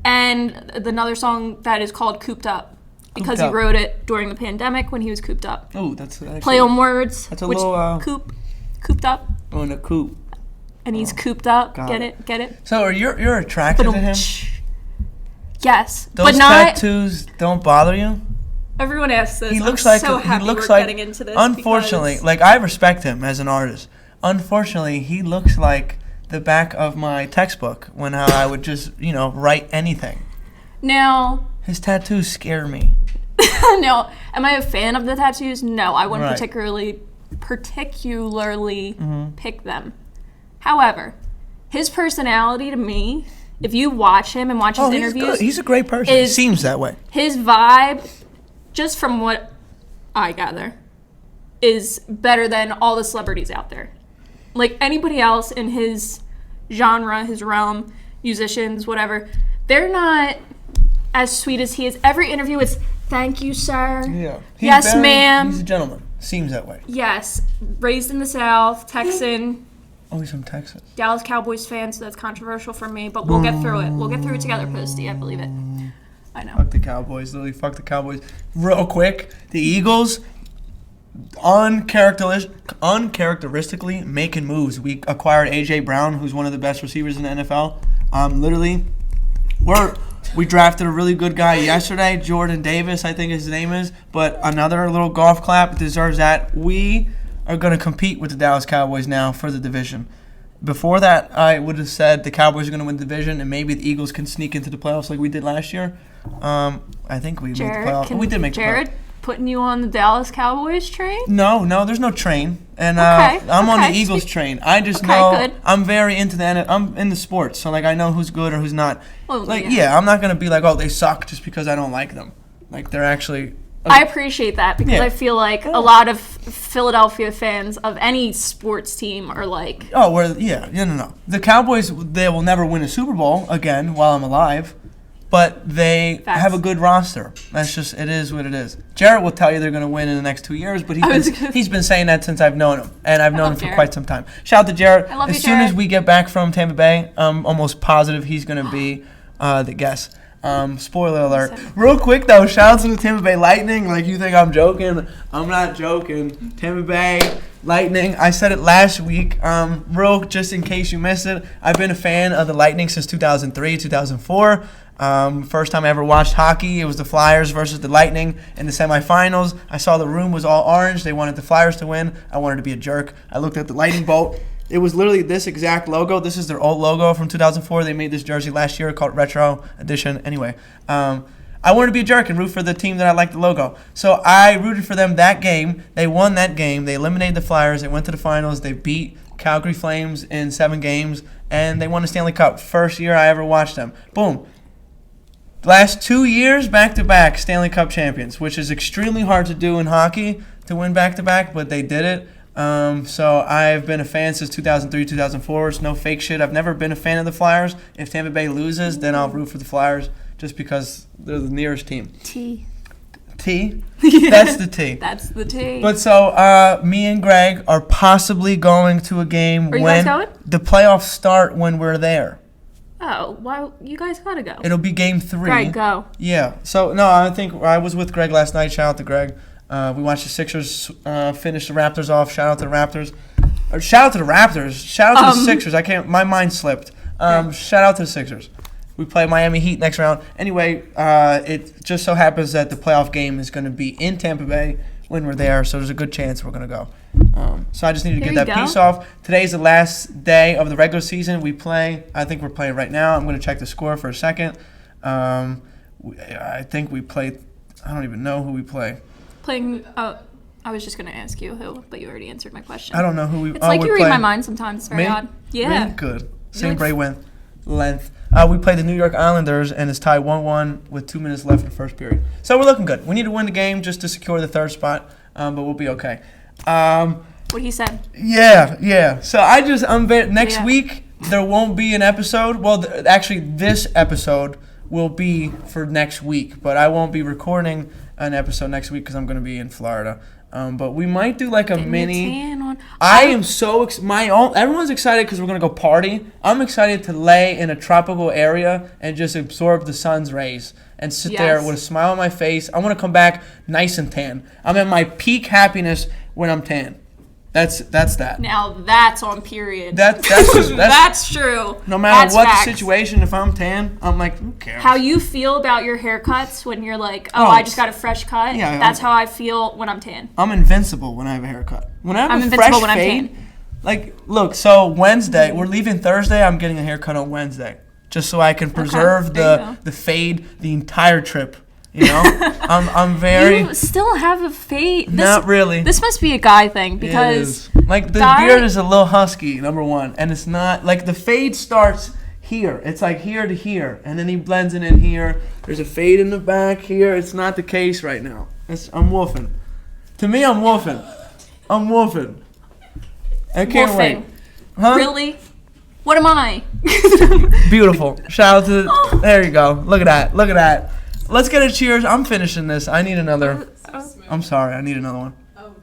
And another song that is called "Cooped Up" because Cooped he Up. wrote it during the pandemic when he was cooped up. Oh, that's actually, Play on words. That's a which little, cooped up, Oh, in a coupe. and he's cooped up. got Get it. it? Get it? So you're attracted to him? Yes, Those but not. tattoos don't bother you? Everyone asks this. He looks I'm like so he happy looks we're like. getting into this. Unfortunately, because- like I respect him as an artist. Unfortunately, he looks like the back of my textbook when I would just write anything. now, His tattoos scare me. no, am I a fan of the tattoos? No, I wouldn't Right. particularly Mm-hmm. pick them. However, his personality to me, if you watch him and watch his He's interviews, good. He's a great person. He is- seems that way. his vibe, just from what I gather, is better than all the celebrities out there. Like anybody else in his genre, his realm, musicians, whatever, they're not as sweet as he is. Every interview is, "Thank you, sir." Yeah. Yes, ma'am. He's a gentleman. Seems that way. Yes, raised in the South, Texan, Oh, he's from Texas. Dallas Cowboys fan, so that's controversial for me, but we'll get through it. We'll get through it together, Posty. I believe it. I know. Fuck the Cowboys. Literally, fuck the Cowboys. Real quick, the Eagles uncharacteristically making moves. We acquired A.J. Brown, who's one of the best receivers in the NFL. Literally, we drafted a really good guy yesterday, Jordan Davis, I think his name is. But another little golf clap deserves that. We are going to compete with the Dallas Cowboys now for the division. Before that, I would have said the Cowboys are going to win the division, and maybe the Eagles can sneak into the playoffs like we did last year. I think we made the playoffs. We did make the playoffs. Jared, putting you on the Dallas Cowboys train? No, there's no train, and Okay, I'm on the okay. Eagles train. I just Okay, know good. I'm very into I'm in the sports, so like I know who's good or who's not. Well, Like yeah. I'm not gonna be like, oh, they suck just because I don't like them. Like they're actually. I appreciate that because Yeah. I feel like a lot of Philadelphia fans of any sports team are like, Oh, no. The Cowboys, they will never win a Super Bowl again while I'm alive, but they Facts. have a good roster. That's just, it is what it is. Jarrett will tell you they're going to win in the next 2 years, but he's been saying that since I've known him, and I've known him love for Jarrett. quite some time. Shout out to Jarrett. I love you, As soon as Jarrett. we get back from Tampa Bay, I'm almost positive he's going to be the guest. Spoiler alert. Real quick though, shout out to the Tampa Bay Lightning. Like you think I'm joking? I'm not joking. Tampa Bay Lightning. I said it last week. Just in case you missed it, I've been a fan of the Lightning since 2003, 2004. First time I ever watched hockey, it was the Flyers versus the Lightning in the semifinals. I saw the room was all orange. They wanted the Flyers to win. I wanted to be a jerk. I looked at the Lightning bolt. It was literally this exact logo. This is their old logo from 2004. They made this jersey last year called Retro Edition. Anyway, I wanted to be a jerk and root for the team that I liked the logo. So I rooted for them that game. They won that game. They eliminated the Flyers. They went to the finals. They beat Calgary Flames in 7 games, and they won the Stanley Cup. First year I ever watched them. Boom. Last 2 years, back-to-back Stanley Cup champions, which is extremely hard to do in hockey, to win back-to-back, but they did it. So I've been a fan since 2003, 2004. It's no fake shit. I've never been a fan of the Flyers. If Tampa Bay loses, then I'll root for the Flyers just because they're the nearest team. T. That's the T. That's the T. But so me and Greg are possibly going to a game Are you when guys going? the playoffs start when we're there. Oh, why you guys gotta go? It'll be game 3. Greg, go. Yeah. So, no, I think I was with Greg last night. Shout out to Greg. We watched the Sixers finish the Raptors off. Shout out to the Raptors. Or shout out to the Raptors. Shout out to the Sixers. My mind slipped. Shout out to the Sixers. We play Miami Heat next round. Anyway, it just so happens that the playoff game is going to be in Tampa Bay when we're there, so there's a good chance we're going to go. So I just need to get that piece off. Today's the last day of the regular season. I think we're playing right now. I'm going to check the score for a second. I think we play. I don't even know who we play. Playing. I was just gonna ask you who, but you already answered my question. I don't know who we. It's like you read my mind sometimes. It's very odd. Yeah. Me? Good. Same brain length. We played the New York Islanders, and it's tied 1-1 with 2 minutes left in the first period. So we're looking good. We need to win the game just to secure the 3rd spot, but we'll be okay. What he said. Yeah. So next week there won't be an episode. Well, actually, this episode will be for next week, but I won't be recording an episode next week because I'm going to be in Florida. But we might do like a mini. I am so everyone's excited because we're gonna go party. I'm excited to lay in a tropical area and just absorb the sun's rays and sit there with a smile on my face. I want to come back nice and tan. I'm at my peak happiness when I'm tan. That's that. Now that's on period. That's true. No matter that's what facts. the situation, if I'm tan, I'm like, who cares? How you feel about your haircuts when you're like, I just got a fresh cut. Yeah, that's how I feel when I'm tan. I'm invincible when I have a haircut. When I have I'm a invincible fresh when I'm fade, tan. like, look, so Wednesday, we're leaving Thursday. I'm getting a haircut on Wednesday, just so I can preserve the fade the entire trip. You know, I'm very. You still have a fade. Not really. This must be a guy thing because like the beard is a little husky, number one, and it's not like the fade starts here. It's like here to here, and then he blends it in here. There's a fade in the back here. It's not the case right now. I'm woofing. To me, I'm woofing. I can't wait. Huh? Really? What am I? Beautiful. Shout out to. There you go. Look at that. Let's get a cheers. I'm finishing this. I need another. I'm sorry. I need another one. Oh,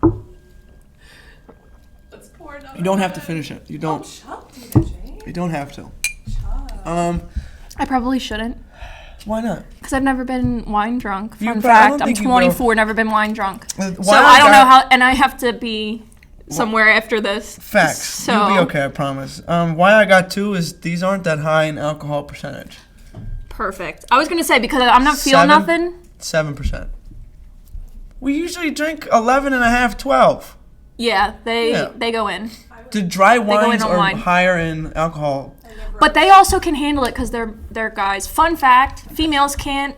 don't. Let's pour another. You don't have to finish it. You don't. Shut up, Deena. You don't have to. I probably shouldn't. Why not? Because I've never been wine drunk. Fun I fact, don't I'm think you 24, never been wine drunk. Why So I don't know how, and I have to be somewhere after this. Facts. So, You'll be okay, I promise. Why I got 2 is these aren't that high in alcohol percentage. Perfect. I was going to say, because I'm not feeling nothing. 7%. We usually drink 11 and a half, 12. Yeah, they go in. The dry wines on are wine. higher in alcohol. But they also can handle it because they're guys. Fun fact, females can't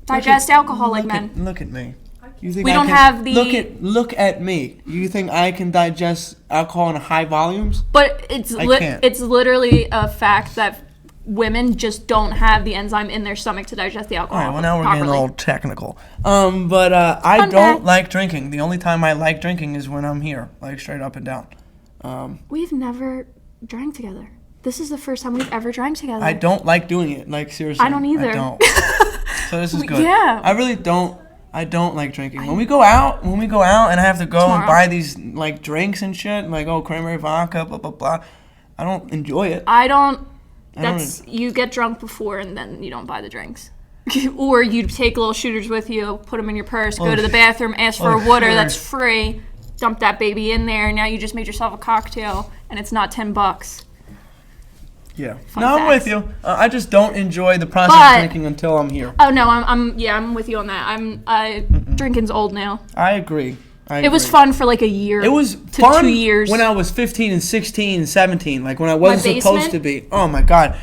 digest alcohol like men. Look at me. You think We I don't can, have the... Look at me. You think I can digest alcohol in high volumes? But it's can't. it's literally a fact that women just don't have the enzyme in their stomach to digest the alcohol. All right, well, now we're getting a properly. little technical. But I Fun don't fact. like drinking. The only time I like drinking is when I'm here, like straight up and down. We've never drank together. This is the first time we've ever drank together. I don't like doing it. Like, seriously. I don't either. I don't. So this is good. Yeah. I really don't. I don't like drinking. When we go out and I have to go and buy these like drinks and shit, like cranberry vodka, blah blah blah, I don't enjoy it. You get drunk before and then you don't buy the drinks. Or you take little shooters with you, put them in your purse, go to the bathroom, ask for a water that's free, dump that baby in there, and now you just made yourself a cocktail and it's not $10. Yeah. Fun I'm facts. with you. I just don't enjoy the process of drinking until I'm here. Oh no, I'm with you on that. Drinking's old now. I agree. It was fun for like a year. It was to fun 2 years. when I was 15 and 16 and 17, like when I wasn't supposed basement? to be. Oh my God.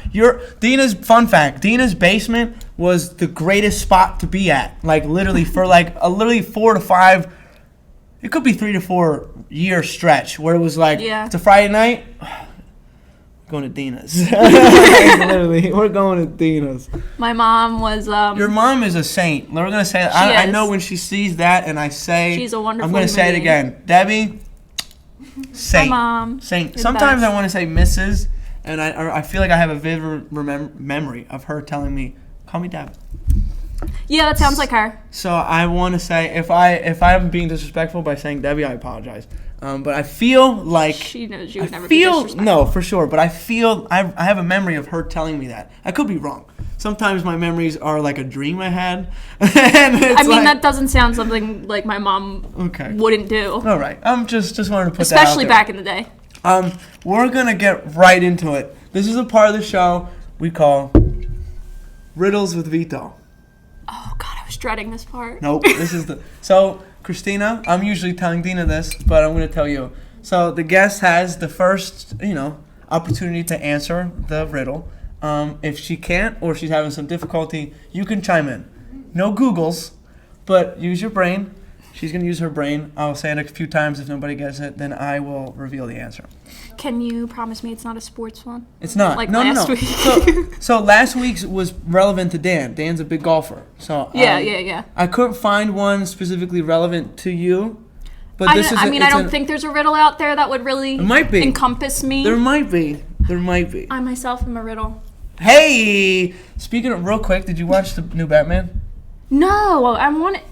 Deana's fun fact. Deana's basement was the greatest spot to be at. Like literally for like a literally 4 to 5, it could be 3 to 4 year stretch where it was like it's a Friday night. Going to Deana's. Literally, we're going to Deana's. My mom was. Your mom is a saint. We're gonna say. I know when she sees that, and I say, she's a wonderful. I'm gonna say it again, Debbie. Saint. My mom. Saint. Sometimes I want to say Mrs. And I feel like I have a vivid memory of her telling me, "Call me Deb." Yeah, that sounds like her. So I want to say, if I'm being disrespectful by saying Debbie, I apologize. But I feel like she knows you would never be disrespectful. No, for sure. But I feel I have a memory of her telling me that. I could be wrong. Sometimes my memories are like a dream I had. That doesn't sound something like my mom wouldn't do. All right. I'm just wanted to put especially that out back in the day. We're gonna get right into it. This is a part of the show we call Riddles with Vito. Oh God, I was dreading this part. Nope, this is so Christina. I'm usually telling Deena this, but I'm gonna tell you. So the guest has the first, opportunity to answer the riddle. If she can't or she's having some difficulty, you can chime in. No Googles, but use your brain. She's going to use her brain. I'll say it a few times. If nobody gets it, then I will reveal the answer. Can you promise me it's not a sports one? It's not. Like no. last week. So last week's was relevant to Dan. Dan's a big golfer. So yeah. I couldn't find one specifically relevant to you. But I don't think there's a riddle out there that would really encompass me. There might be. I myself am a riddle. Hey! Speaking of, real quick, did you watch the new Batman? No, I want it.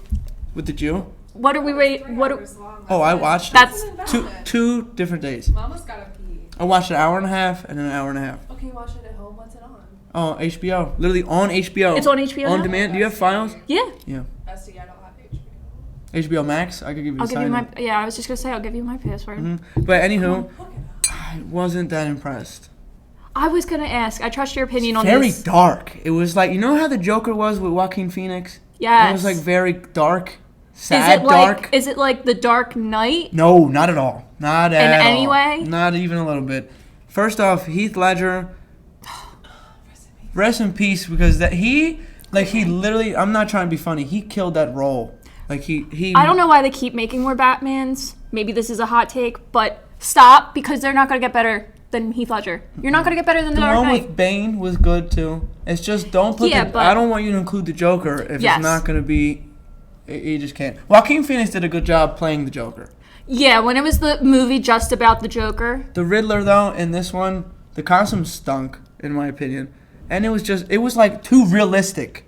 What did you? What are we wait? What? I watched it. Two different days. Mama's gotta pee. I watched an hour and a half and an hour and a half. Okay, watch it at home. What's it on? Oh, HBO. Literally on HBO. It's on HBO On now? demand. Do you have files? Yeah. Yeah. See, I don't have HBO. HBO Max. I could give you. I'll give you my. Yeah, I was just gonna say I'll give you my password. Mm-hmm. But anywho, I wasn't that impressed. I was gonna ask. I trust your opinion on Very this. dark. It was like, you know how the Joker was with Joaquin Phoenix? Yes. It was like very dark, sad, dark. Is it like The Dark Knight? No, not at all. Not at all. In any way? Not even a little bit. First off, Heath Ledger. Rest in peace, because he literally. I'm not trying to be funny. He killed that role. Like he. I don't know why they keep making more Batmans. Maybe this is a hot take, but stop, because they're not gonna get better than Heath Ledger. You're not gonna get better than The Dark one Knight. with Bane was good too. It's just don't put. I don't want you to include the Joker if it's not gonna be. You just can't. Joaquin Phoenix did a good job playing the Joker. Yeah, when it was the movie just about the Joker. The Riddler, though, in this one, the costume stunk, in my opinion, and it was like too realistic.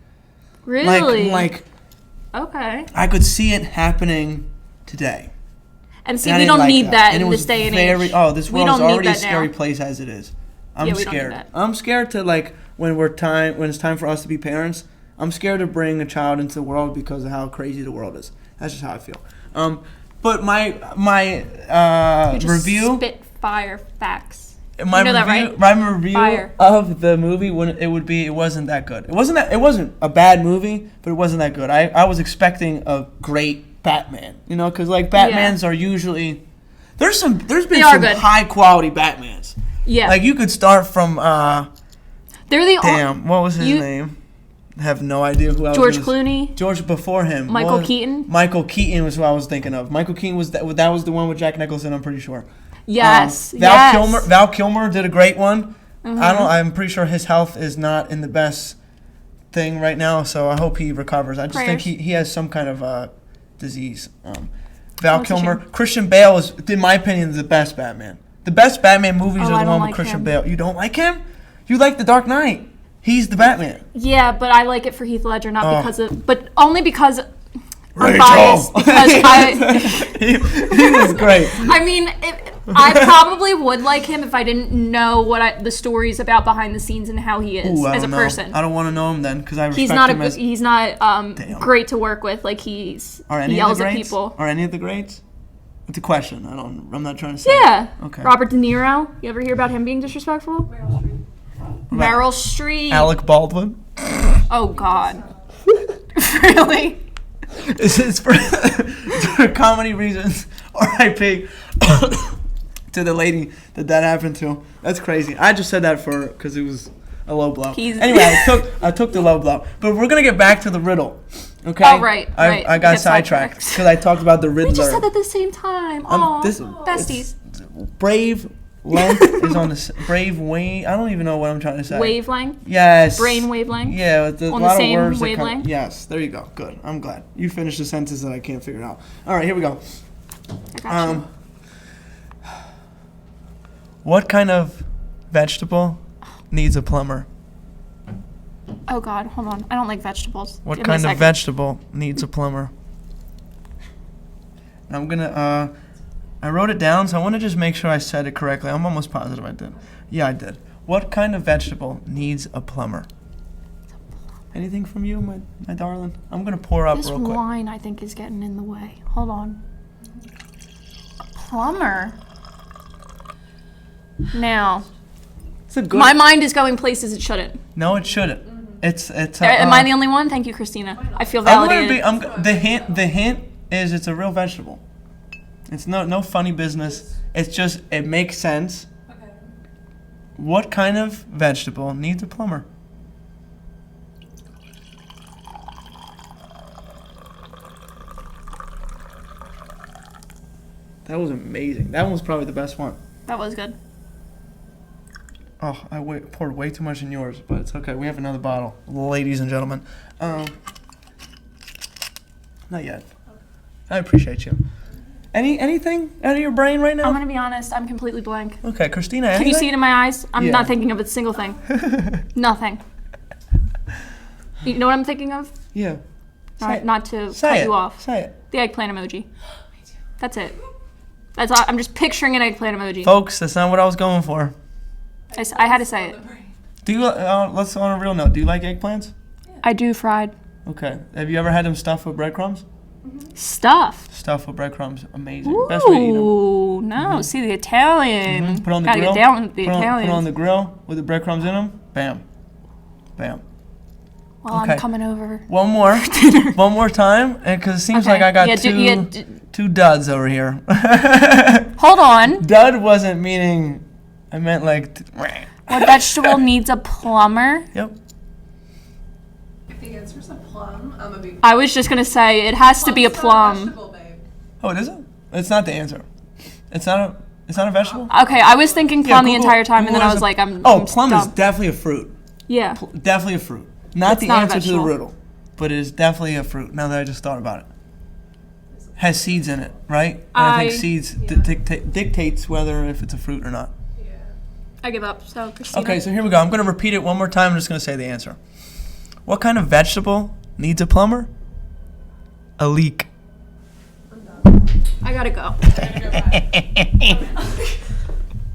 Really? Like. Okay. I could see it happening today. And see, we don't need that in this day and age. Oh, this world is already a scary place as it is. I'm scared. Don't need that. I'm scared to when it's time for us to be parents. I'm scared to bring a child into the world because of how crazy the world is. That's just how I feel. But my you just review. Spit fire facts. My you know review, that, right? my review of the movie it wasn't that good. It wasn't a bad movie, but it wasn't that good. I was expecting a great Batman, because like Batmans are usually there's been some high quality Batmans. Yeah. Like you could start from they're the what was his name? I have no idea who else. George Clooney. George before him. Michael Keaton. Michael Keaton was who I was thinking of. Michael Keaton was that was the one with Jack Nicholson, I'm pretty sure. Yes. Val Kilmer did a great one. Mm-hmm. I'm pretty sure his health is not in the best thing right now, so I hope he recovers. I just think he has some kind of disease. Val Kilmer. Christian Bale is, in my opinion, the best Batman. The best Batman movies are the one with Christian Bale. You don't like him? You like The Dark Knight. He's the Batman. Yeah, but I like it for Heath Ledger, but only because I'm Rachel. biased. Because he was great. I mean, I probably would like him if I didn't know the stories about behind the scenes and how he is as a person. I don't want to know him then because I respect him. He's not great to work with. Like he yells at people. Are any of the greats? It's a question. I'm not trying to say. Yeah. Okay. Robert De Niro. You ever hear about him being disrespectful? Meryl Streep. Alec Baldwin. Oh God. Really? It's for comedy reasons. R.I.P. to the lady that happened to. That's crazy. I just said that because it was A low blow. He's- Anyway, I took the low blow. But we're gonna get back to the riddle. Okay. Oh, right. I got Get sidetracked sidetracked. because I talked about the Riddler. We just said at the same time. Oh, This- besties. Brave length is on the brave wave. I don't even know what I'm trying to say. Wavelength. Yes. Brain wavelength. Yeah, there's a On the lot same of words that wavelength? Yes, there you go. Good. I'm glad you finished the sentence that I can't figure it out. All right, here we go. I got you. What kind of vegetable needs a plumber? Oh God, hold on. I don't like vegetables. What Give me a kind of second. vegetable needs a plumber? And I'm gonna. I wrote it down, so I want to just make sure I said it correctly. I'm almost positive I did. Yeah, I did. What kind of vegetable needs a plumber? Anything from you, my darling? I'm gonna pour up This real quick. wine, I think, is getting in the way. Hold on. A plumber. Now, It's a good. my mind is going places it shouldn't. No, it shouldn't. It's. Am I the only one? Thank you, Christina. I feel I'm gonna validated. be. The hint is it's a real vegetable. It's no funny business. It's just it makes sense. Okay. What kind of vegetable needs a plumber? That was amazing. That one was probably the best one. That was good. Oh, poured way too much in yours, but it's okay. We have another bottle, ladies and gentlemen. Not yet. I appreciate you. Anything out of your brain right now? I'm gonna be honest. I'm completely blank. Okay, Christina. Can you anything? see it in my eyes? I'm Yeah. not thinking of a single thing. Nothing. You know what I'm thinking of? Yeah. Right, not to Say cut it. you off. Say it. The eggplant emoji. That's it. That's all. I'm just picturing an eggplant emoji. Folks, that's not what I was going for. I had to say it. Do you, let's on a real note, do you like eggplants? I do fried Okay. Have you ever had them stuffed with breadcrumbs? stuff. Stuffed with breadcrumbs, amazing. Best way to eat them. Ooh, no. See the Italian. Put on the Gotta grill. get down with the put Italians. on the grill with the breadcrumbs in them. Bam. Bam. Well, Okay. I'm coming over. One more. One more time, because it seems Okay. like I got Yeah, two duds over here. Hold on. Dud wasn't meaning, I meant like, What vegetable needs a plumber? yep. If the answer's a plum, I'm gonna be. I was just gonna say it has to be a Plum's not plum. vegetable, babe. Oh, it isn't? It's not the answer. It's not a vegetable? Okay, I was thinking plum the Google- entire time, and then I Google was like, I'm. Oh, I'm plum is stumped. definitely a fruit. Yeah. Definitely a fruit. Not It's the not a answer to the vegetable. riddle, but it is definitely a fruit. Now that I just thought about it, has seeds in it, right? And I think seeds dictates whether if it's a fruit or not. Yeah. I give up. So, Christina. Okay, so here we go. I'm going to repeat it one more time. I'm just going to say the answer. What kind of vegetable needs a plumber? A leek. I gotta go.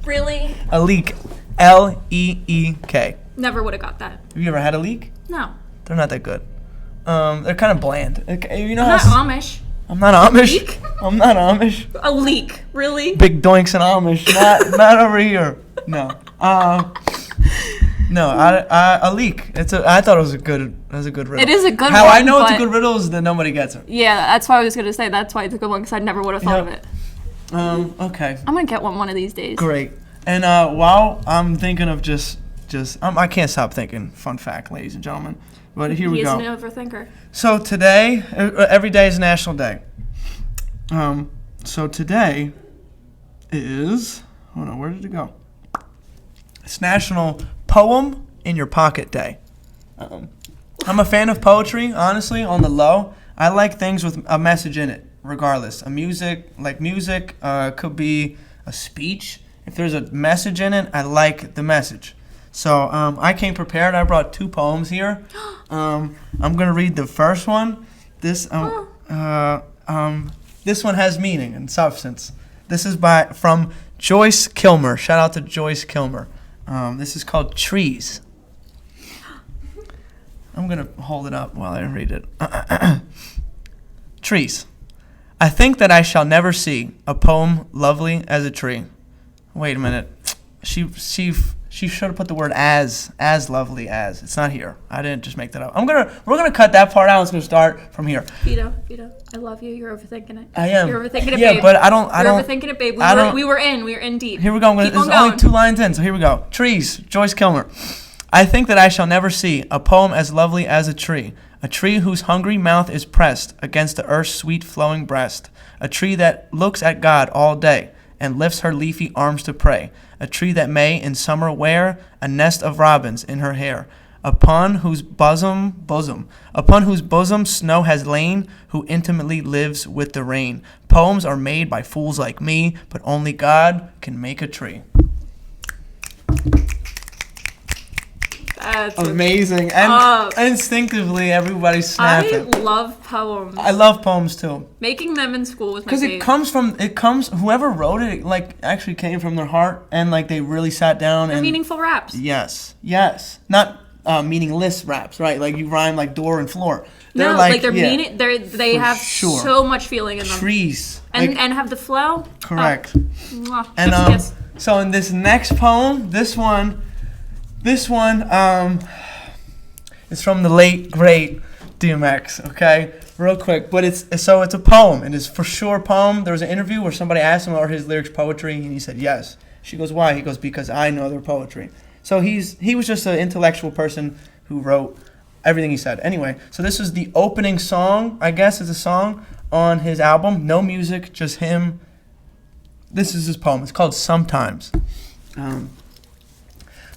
Really? A leek. L-E-E-K. Never would have got that. Have you ever had a leek? No. They're not that good. They're kind of bland. Okay, you know I'm not how Amish. I'm not Amish. I'm not Amish. A leek. Really? Big doinks and Amish. Not over here. No. No. A leek. I thought it was a good riddle. It is a good How one. I know it's a but- good riddle is that nobody gets it. Yeah, that's why I was gonna say. That's why it's a good one, because I never would have thought Yep. of it. Okay. I'm gonna get one of these days. Great. And while I'm thinking of just I can't stop thinking. Fun fact, ladies and gentlemen. But here we He is go. an overthinker. So today, every day is a national day. So today is, hold on, where did it go? It's National Poem in Your Pocket Day. I'm a fan of poetry, honestly, on the low. I like things with a message in it, regardless. Music could be a speech. If there's a message in it, I like the message. So I came prepared. I brought two poems here. I'm gonna read the first one. This one has meaning and substance. This is from Joyce Kilmer. Shout out to Joyce Kilmer. This is called Trees. I'm gonna hold it up while I read it. Trees. I think that I shall never see a poem lovely as a tree. Wait a minute. She should have put the word as lovely as. It's not here. I didn't just make that up. We're gonna cut that part out. It's gonna start from here. Vito, I love you. You're overthinking it. I am. You're overthinking it, Yeah, babe. but I don't. You're overthinking it, babe. We were in deep. Here we go. Keep There's on only going. 2 lines in, so here we go. Trees. Joyce Kilmer. I think that I shall never see a poem as lovely as a tree whose hungry mouth is pressed against the earth's sweet flowing breast, a tree that looks at God all day and lifts her leafy arms to pray, a tree that may in summer wear a nest of robins in her hair, upon whose bosom snow has lain, who intimately lives with the rain. Poems are made by fools like me, but only God can make a tree. That's amazing. And instinctively, everybody's snapping. I love poems. I love poems too. Making them in school was my Because favorite. it comes, whoever wrote it, like, actually came from their heart, and, like, they really sat down They're and... meaningful raps. Yes. Not meaningless raps, right? Like, you rhyme, like, door and floor. They're They're like they're yeah, meaning. They have sure. so much feeling in them. trees. And Like, and have the flow. correct. Mwah. And Yes. so in this next poem, this one is from the late great DMX. Okay, real quick, but it's a poem. It is for sure a poem. There was an interview where somebody asked him, "Are his lyrics poetry?" and he said yes. She goes, "Why?" He goes, "Because I know they're poetry." So he was just an intellectual person who wrote everything he said. Anyway, so this is the opening song. I guess it's a song on his album. No music, just him. This is his poem. It's called Sometimes.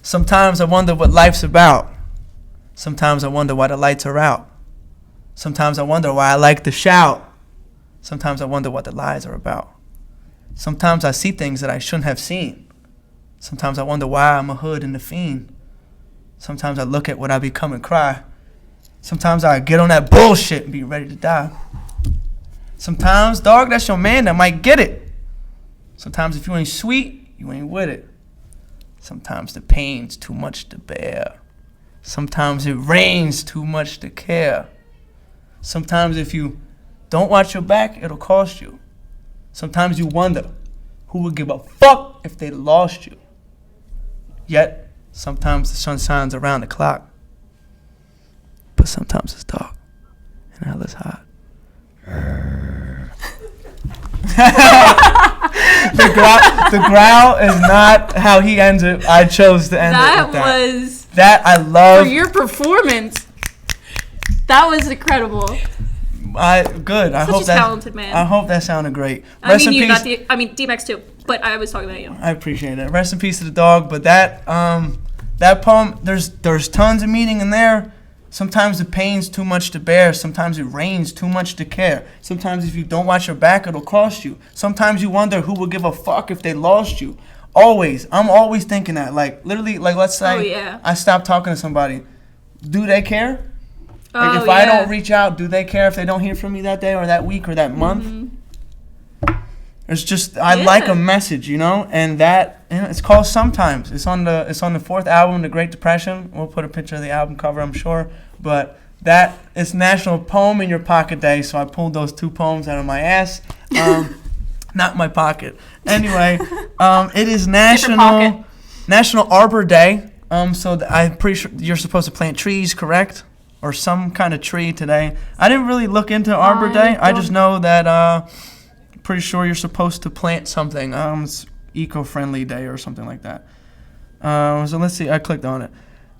Sometimes I wonder what life's about. Sometimes I wonder why the lights are out. Sometimes I wonder why I like to shout. Sometimes I wonder what the lies are about. Sometimes I see things that I shouldn't have seen. Sometimes I wonder why I'm a hood and a fiend. Sometimes I look at what I become and cry. Sometimes I get on that bullshit and be ready to die. Sometimes, dog, that's your man that might get it. Sometimes if you ain't sweet, you ain't with it. Sometimes the pain's too much to bear. Sometimes it rains too much to care. Sometimes if you don't watch your back, it'll cost you. Sometimes you wonder who would give a fuck if they lost you. Yet, sometimes the sun shines around the clock. But sometimes it's dark and hell is hot. The growl is not how he ends it. I chose to end it with that. That I love. For your performance. That was incredible. Good. I Such hope a talented man. I hope that sounded great. I mean you, not I mean DMX too, but I was talking about you. I appreciate it. Rest in peace to the dog. But that poem, there's tons of meaning in there. Sometimes the pain's too much to bear. Sometimes it rains too much to care. Sometimes if you don't watch your back, it'll cost you. Sometimes you wonder who would give a fuck if they lost you. I'm always thinking that. Like, literally, like, let's say I stop talking to somebody. Do they care? Like, if I don't reach out, do they care if they don't hear from me that day or that week or that month? Mm-hmm. It's just, I like a message, and that, it's called Sometimes. It's on the fourth album, The Great Depression. We'll put a picture of the album cover, I'm sure. But it's National Poem in Your Pocket Day, so I pulled those two poems out of my ass. Not my pocket. Anyway, it is National Arbor Day. So I'm pretty sure you're supposed to plant trees, correct? Or some kind of tree today. I didn't really look into Arbor Day. I just know that pretty sure you're supposed to plant something. It's eco-friendly day or something like that. So let's see. I clicked on it.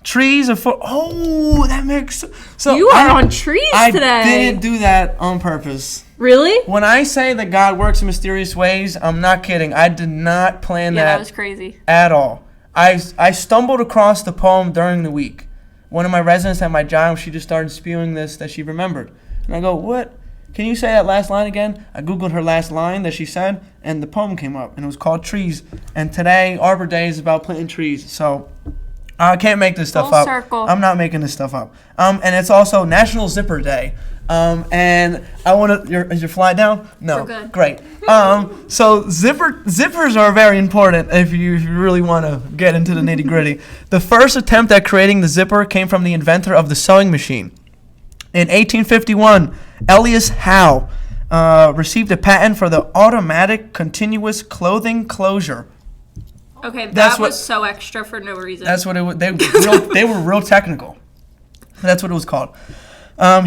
Trees are for. Oh, that makes so. You are on trees today. I didn't do that on purpose. Really? When I say that God works in mysterious ways, I'm not kidding. I did not plan that. Yeah, that was crazy. At all. I stumbled across the poem during the week. One of my residents at my job, she just started spewing this that she remembered. And I go, what? Can you say that last line again? I Googled her last line that she said, and the poem came up, and it was called Trees. And today, Arbor Day is about planting trees. So I can't make this stuff Full up. circle. I'm not making this stuff up. And it's also National Zipper Day. And I want to. Is your fly down? No. We're good. Great. So zippers are very important if you really want to get into the nitty gritty. The first attempt at creating the zipper came from the inventor of the sewing machine. In 1851, Elias Howe received a patent for the automatic continuous clothing closure. Okay, that was so extra for no reason. That's what it was. They were real technical. That's what it was called.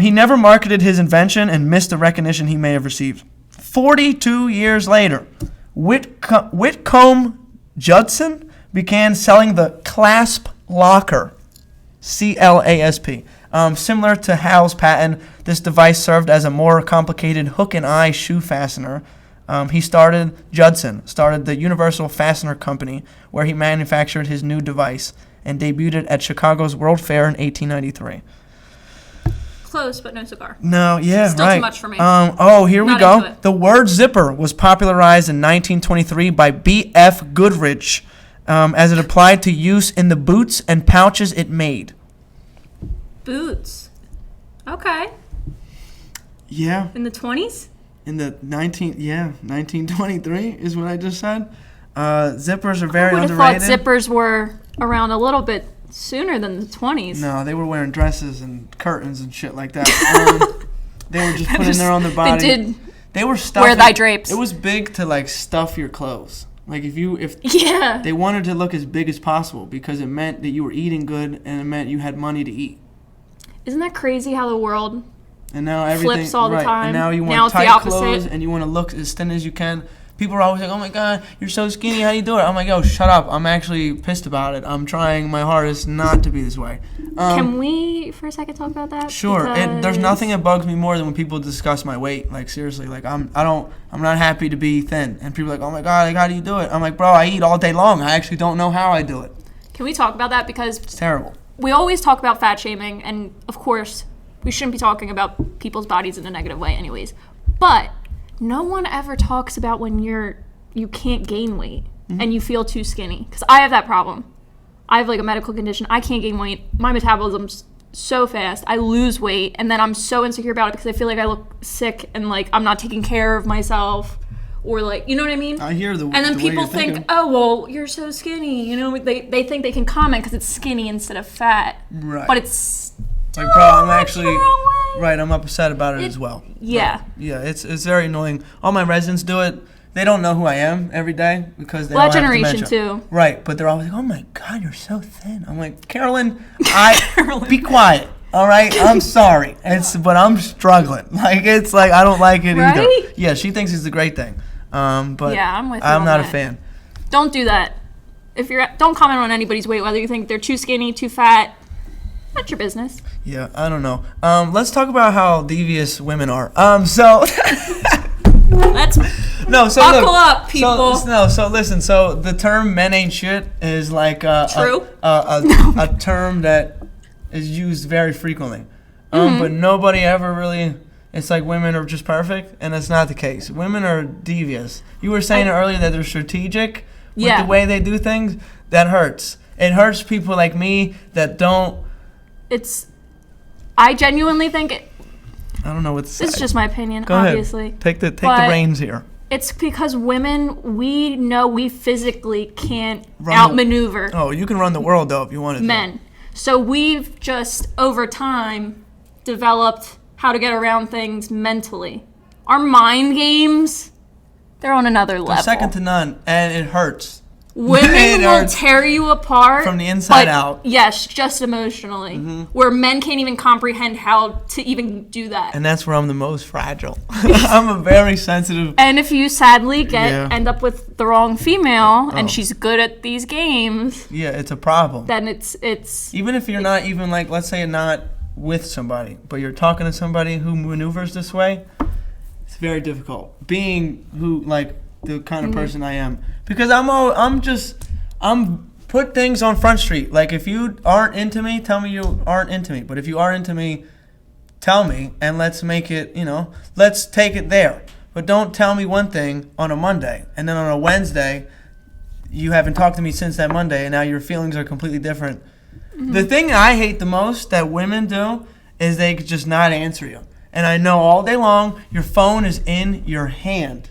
He never marketed his invention and missed the recognition he may have received. 42 years later, Whitcomb Judson began selling the clasp locker. CLASP. Similar to Hal's patent, this device served as a more complicated hook and eye shoe fastener. Judson started the Universal Fastener Company, where he manufactured his new device and debuted it at Chicago's World Fair in 1893. Close, but no cigar. No, yeah, Still right. too much for me. Here we Not go. into it. The word zipper was popularized in 1923 by B.F. Goodrich as it applied to use in the boots and pouches it made. Boots. Okay. Yeah. In the 20s? In the 1923 is what I just said. Zippers are very I would have underrated. thought zippers were around a little bit sooner than the 20s. No, they were wearing dresses and curtains and shit like that. They were just putting there on their body. They were stuffing. wear thy drapes. It was big to like stuff your clothes. Like if Yeah. they wanted to look as big as possible because it meant that you were eating good and it meant you had money to eat. Isn't that crazy how the world And now everything flips all the right. time? And now you Now want it's the tight opposite. clothes and you want to look as thin as you can. People are always like, "Oh my God, you're so skinny. How do you do it?" I'm like, "Yo, shut up. I'm actually pissed about it. I'm trying my hardest not to be this way." Can we for a second talk about that? Sure. There's Because- nothing that bugs me more than when people discuss my weight. Like seriously, like I'm not happy to be thin. And people are like, "Oh my God, like how do you do it?" I'm like, "Bro, I eat all day long. I actually don't know how I do it. Can we talk about that? Because It's terrible." we always talk about fat shaming, and of course, we shouldn't be talking about people's bodies in a negative way anyways. But no one ever talks about when you can't gain weight and you feel too skinny. Because I have that problem. I have like a medical condition. I can't gain weight. My metabolism's so fast. I lose weight, and then I'm so insecure about it because I feel like I look sick and like I'm not taking care of myself, or like, you know what I mean? I hear the And then the way people you're think, thinking. oh, well, you're so skinny. You know, they think they can comment because it's skinny instead of fat. Right. But it's Like, bro, I'm much actually the wrong way. right. I'm upset about it as well. Yeah. Yeah, it's very annoying. All my residents do it. They don't know who I am every day because they Well, all that have generation dementia. too. Right, but they're always like, "Oh my God, you're so thin." I'm like, Carolyn, be quiet. All right, I'm sorry. But I'm struggling. Like it's like I don't like it either. Right? Yeah, she thinks it's a great thing. But Yeah, I'm with you I'm on not a that. fan. Don't do that. Don't comment on anybody's weight, whether you think they're too skinny, too fat. That's your business. Yeah, I don't know. Let's talk about how devious women are. So Let's no, so buckle look, up, people. So listen. So the term "men ain't shit" is like True. a term that is used very frequently, but nobody ever really. It's like women are just perfect, and that's not the case. Women are devious. You were saying earlier that they're strategic with Yeah. the way they do things. That hurts. It hurts people like me that don't. I genuinely think I don't know what to say. this is just my opinion, Go obviously. ahead. Take the But reins here. It's because women, we know we physically can't Run outmaneuver Oh, you can run the world though if you wanted to. men. So we've just over time developed how to get around things mentally. Our mind games, they're on another level. They're second to none, and it hurts. Women It will hurts. tear you apart From the inside but out. Yes, just emotionally. Where men can't even comprehend how to even do that. And that's where I'm the most fragile. I'm a very sensitive. And if you sadly Yeah. end up with the wrong female and she's good at these games, Yeah, it's a problem. then it's Even if you're not even like, let's say, not with somebody, but you're talking to somebody who maneuvers this way, it's very difficult. Being who like the kind of person I am, because I'm put things on Front Street. Like if you aren't into me, tell me you aren't into me. But if you are into me, tell me, and let's make it. Let's take it there. But don't tell me one thing on a Monday, and then on a Wednesday, you haven't talked to me since that Monday, and now your feelings are completely different. The thing I hate the most that women do is they could just not answer you. And I know all day long your phone is in your hand.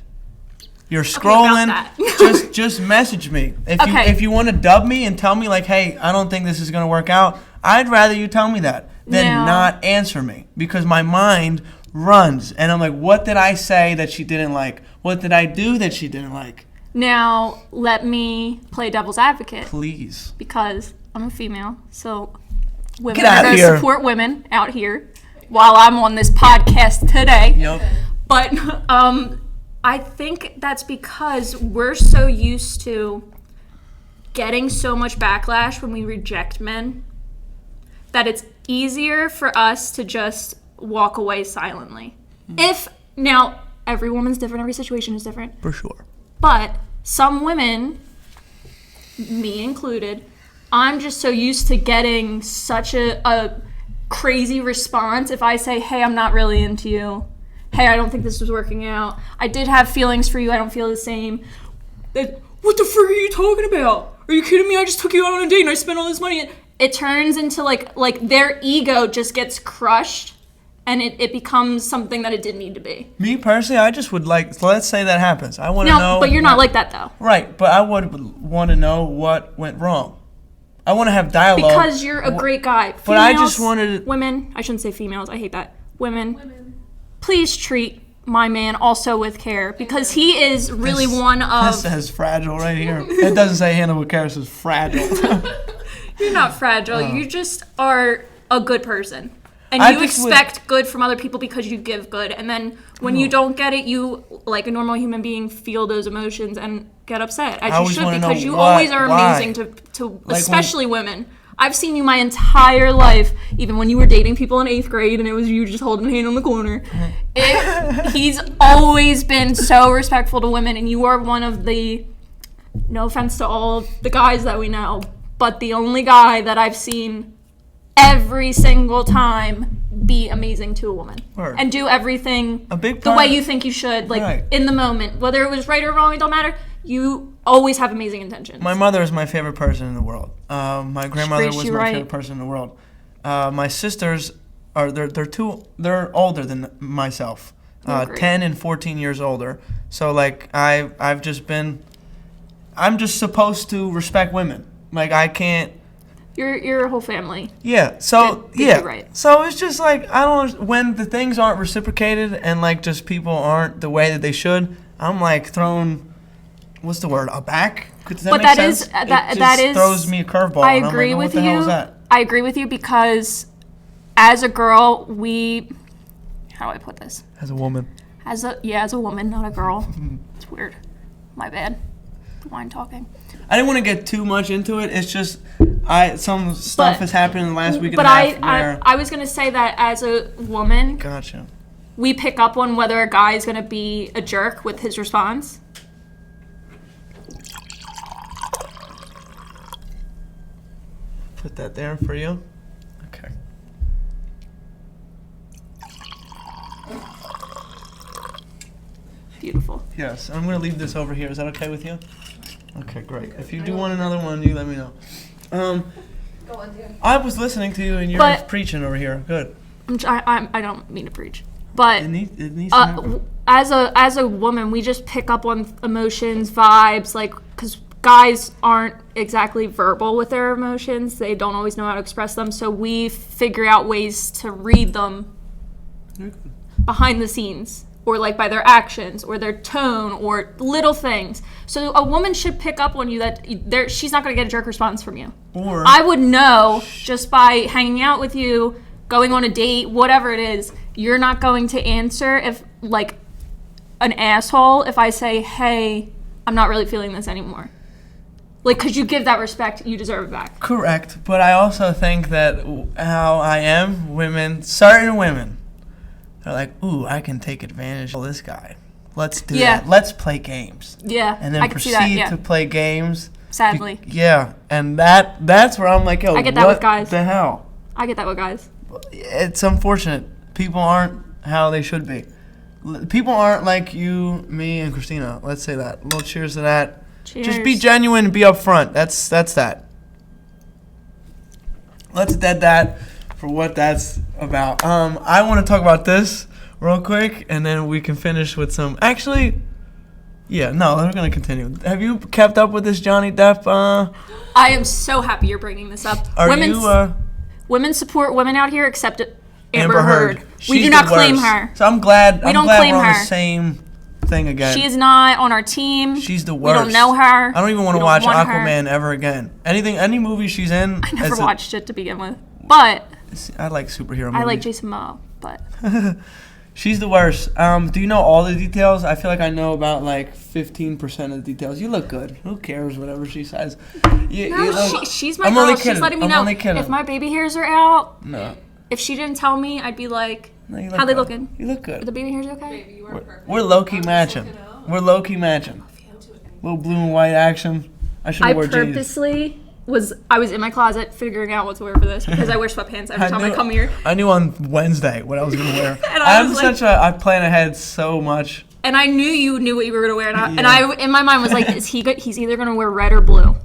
You're scrolling. that. just message me. Okay. If you want to dub me and tell me like, hey, I don't think this is gonna work out, I'd rather you tell me that than Now- not answer me, because my mind runs and I'm like, what did I say that she didn't like? What did I do that she didn't like? Now let me play devil's advocate Please. because I'm a female, so women Get are outta going to here. support women out here while I'm on this podcast today. Yep. But I think that's because we're so used to getting so much backlash when we reject men that it's easier for us to just walk away silently. If, now, every woman's different, every situation is different. For sure. But some women, me included, I'm just so used to getting such a crazy response if I say, hey, I'm not really into you. Hey, I don't think this was working out. I did have feelings for you. I don't feel the same. What the frick are you talking about? Are you kidding me? I just took you out on a date and I spent all this money. It turns into like their ego just gets crushed and it becomes something that it didn't need to be. Me personally, I just would like, let's say that happens. I want to know. No, but you're not like that though. Right, but I would want to know what went wrong. I want to have dialogue. Because you're a great guy. Females, but I just wanted... Women, I shouldn't say females, I hate that. Women. Please treat my man also with care because he is really one of... This says fragile right here. It doesn't say handle with care, it says fragile. You're not fragile. You just are a good person. And I you just expect good from other people because you give good. And then when you don't get it, you, like a normal human being, feel those emotions and get upset, as you should, because you always are amazing to like especially women. I've seen you my entire life, even when you were dating people in 8th grade and it was you just holding a hand on the corner. He's always been so respectful to women, and you are one of the, no offense to all the guys that we know, but the only guy that I've seen every single time be amazing to a woman. Word. And do everything the way you think you should, like in the moment. Whether it was right or wrong, it don't matter. You always have amazing intentions. My mother is my favorite person in the world. My grandmother was my favorite person in the world. My sisters are they're older than myself, 10 and 14 years older. So like I'm just supposed to respect women. Like I can't. Your whole family. Yeah. So did right. So it's just like when the things aren't reciprocated and like just people aren't the way that they should. I'm like thrown. What's the word? Aback? Does that make sense? That is throws me a curveball. I agree with you. What the hell is that? I agree with you because as a girl, how do I put this? As a woman. As a woman, not a girl. It's weird. My bad. Wine talking. I didn't want to get too much into it. It's just some stuff has happened in the last week and a half. I was gonna say that as a woman, gotcha. We pick up on whether a guy is gonna be a jerk with his response. Put that there for you. Okay. Beautiful. Yes, I'm going to leave this over here. Is that okay with you? Okay, great. If you do want another one, you let me know. Go on, dear. I was listening to you and you're preaching over here. Good. I don't mean to preach, but it needs to happen. As a woman, we just pick up on emotions, vibes, like because guys aren't exactly verbal with their emotions. They don't always know how to express them. So we figure out ways to read them behind the scenes, or like by their actions or their tone or little things. So a woman should pick up on you that she's not going to get a jerk response from you. Or I would know just by hanging out with you, going on a date, whatever it is, you're not going to answer if like an asshole if I say, hey, I'm not really feeling this anymore. Like, because you give that respect, you deserve it back. Correct. But I also think that how I am, certain women, they're like, ooh, I can take advantage of this guy. Let's do that. Let's play games. Yeah, and then proceed to play games. Sadly. And that's where I'm like, yo, I get that with guys. What the hell? I get that with guys. It's unfortunate. People aren't how they should be. People aren't like you, me, and Christina. Let's say that. A little cheers to that. Cheers. Just be genuine and be upfront. That's that. Let's dead that for what that's about. I want to talk about this real quick, and then we can finish with some. Actually, we're gonna continue. Have you kept up with this Johnny Depp? I am so happy you're bringing this up. Women support women out here, except Amber Heard. We do not claim her. So I'm glad. We don't claim we're on her. The same thing again. She is not on our team. She's the worst. We don't know her. I don't even want to watch Aquaman ever again. Any movie she's in. I never watched it to begin with, but I like superhero movies. I like Jason Momoa, but She's the worst. Do you know all the details? I feel like I know about like 15% of the details. You look good. Who cares? Whatever she says. She's my I'm girl. only She's kidding. letting me I'm know only kidding. if my baby hairs are out. No. If she didn't tell me, I'd be like, No, you look how they good. looking? You look Are good. the baby hairs okay? Baby, you are perfect. We're low key I'm just matching. looking out. We're low key matching. Little blue and white action. I should I have wore jeans. purposely was in my closet figuring out what to wear for this because I wear sweatpants every time I come here. I knew on Wednesday what I was gonna wear. And I was I plan ahead so much. And I knew you knew what you were gonna wear, and I in my mind was like, is he good? He's either gonna wear red or blue,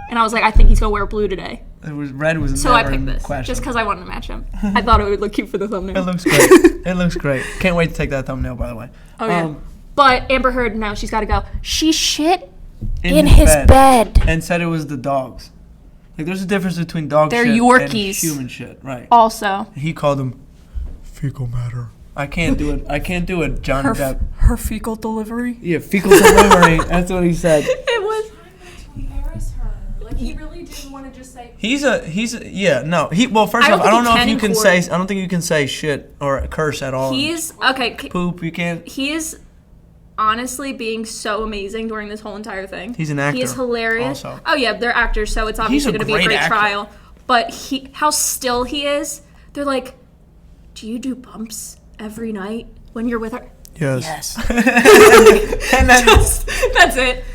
and I was like, I think he's gonna wear blue today. Red was So I never picked in this question. just because I wanted to match him. I thought it would look cute for the thumbnail. It looks great. It looks great. Can't wait to take that thumbnail, by the way. Oh yeah. But Amber Heard, no, she's got to go. She shit In his bed. and said it was the dogs. Like, there's a difference between dog They're shit Yorkies. and human shit, right? Also, He called them fecal matter. I can't do it. I can't do it, Johnny Depp. her fecal delivery. Yeah, fecal delivery. That's what he said. It was. To embarrass her. Like, he really didn't want to just say. Well, first I don't off, I don't think know he if you can can in say. court. I don't think you can say shit or curse at all. He's okay. Poop. You can't. He is honestly being so amazing during this whole entire thing. He's an actor. He is hilarious. Also. Oh yeah, they're actors, so it's obviously going to be a great great actor. trial. But how still he is. They're like, do you do bumps every night when you're with her? Yes. And then that's it.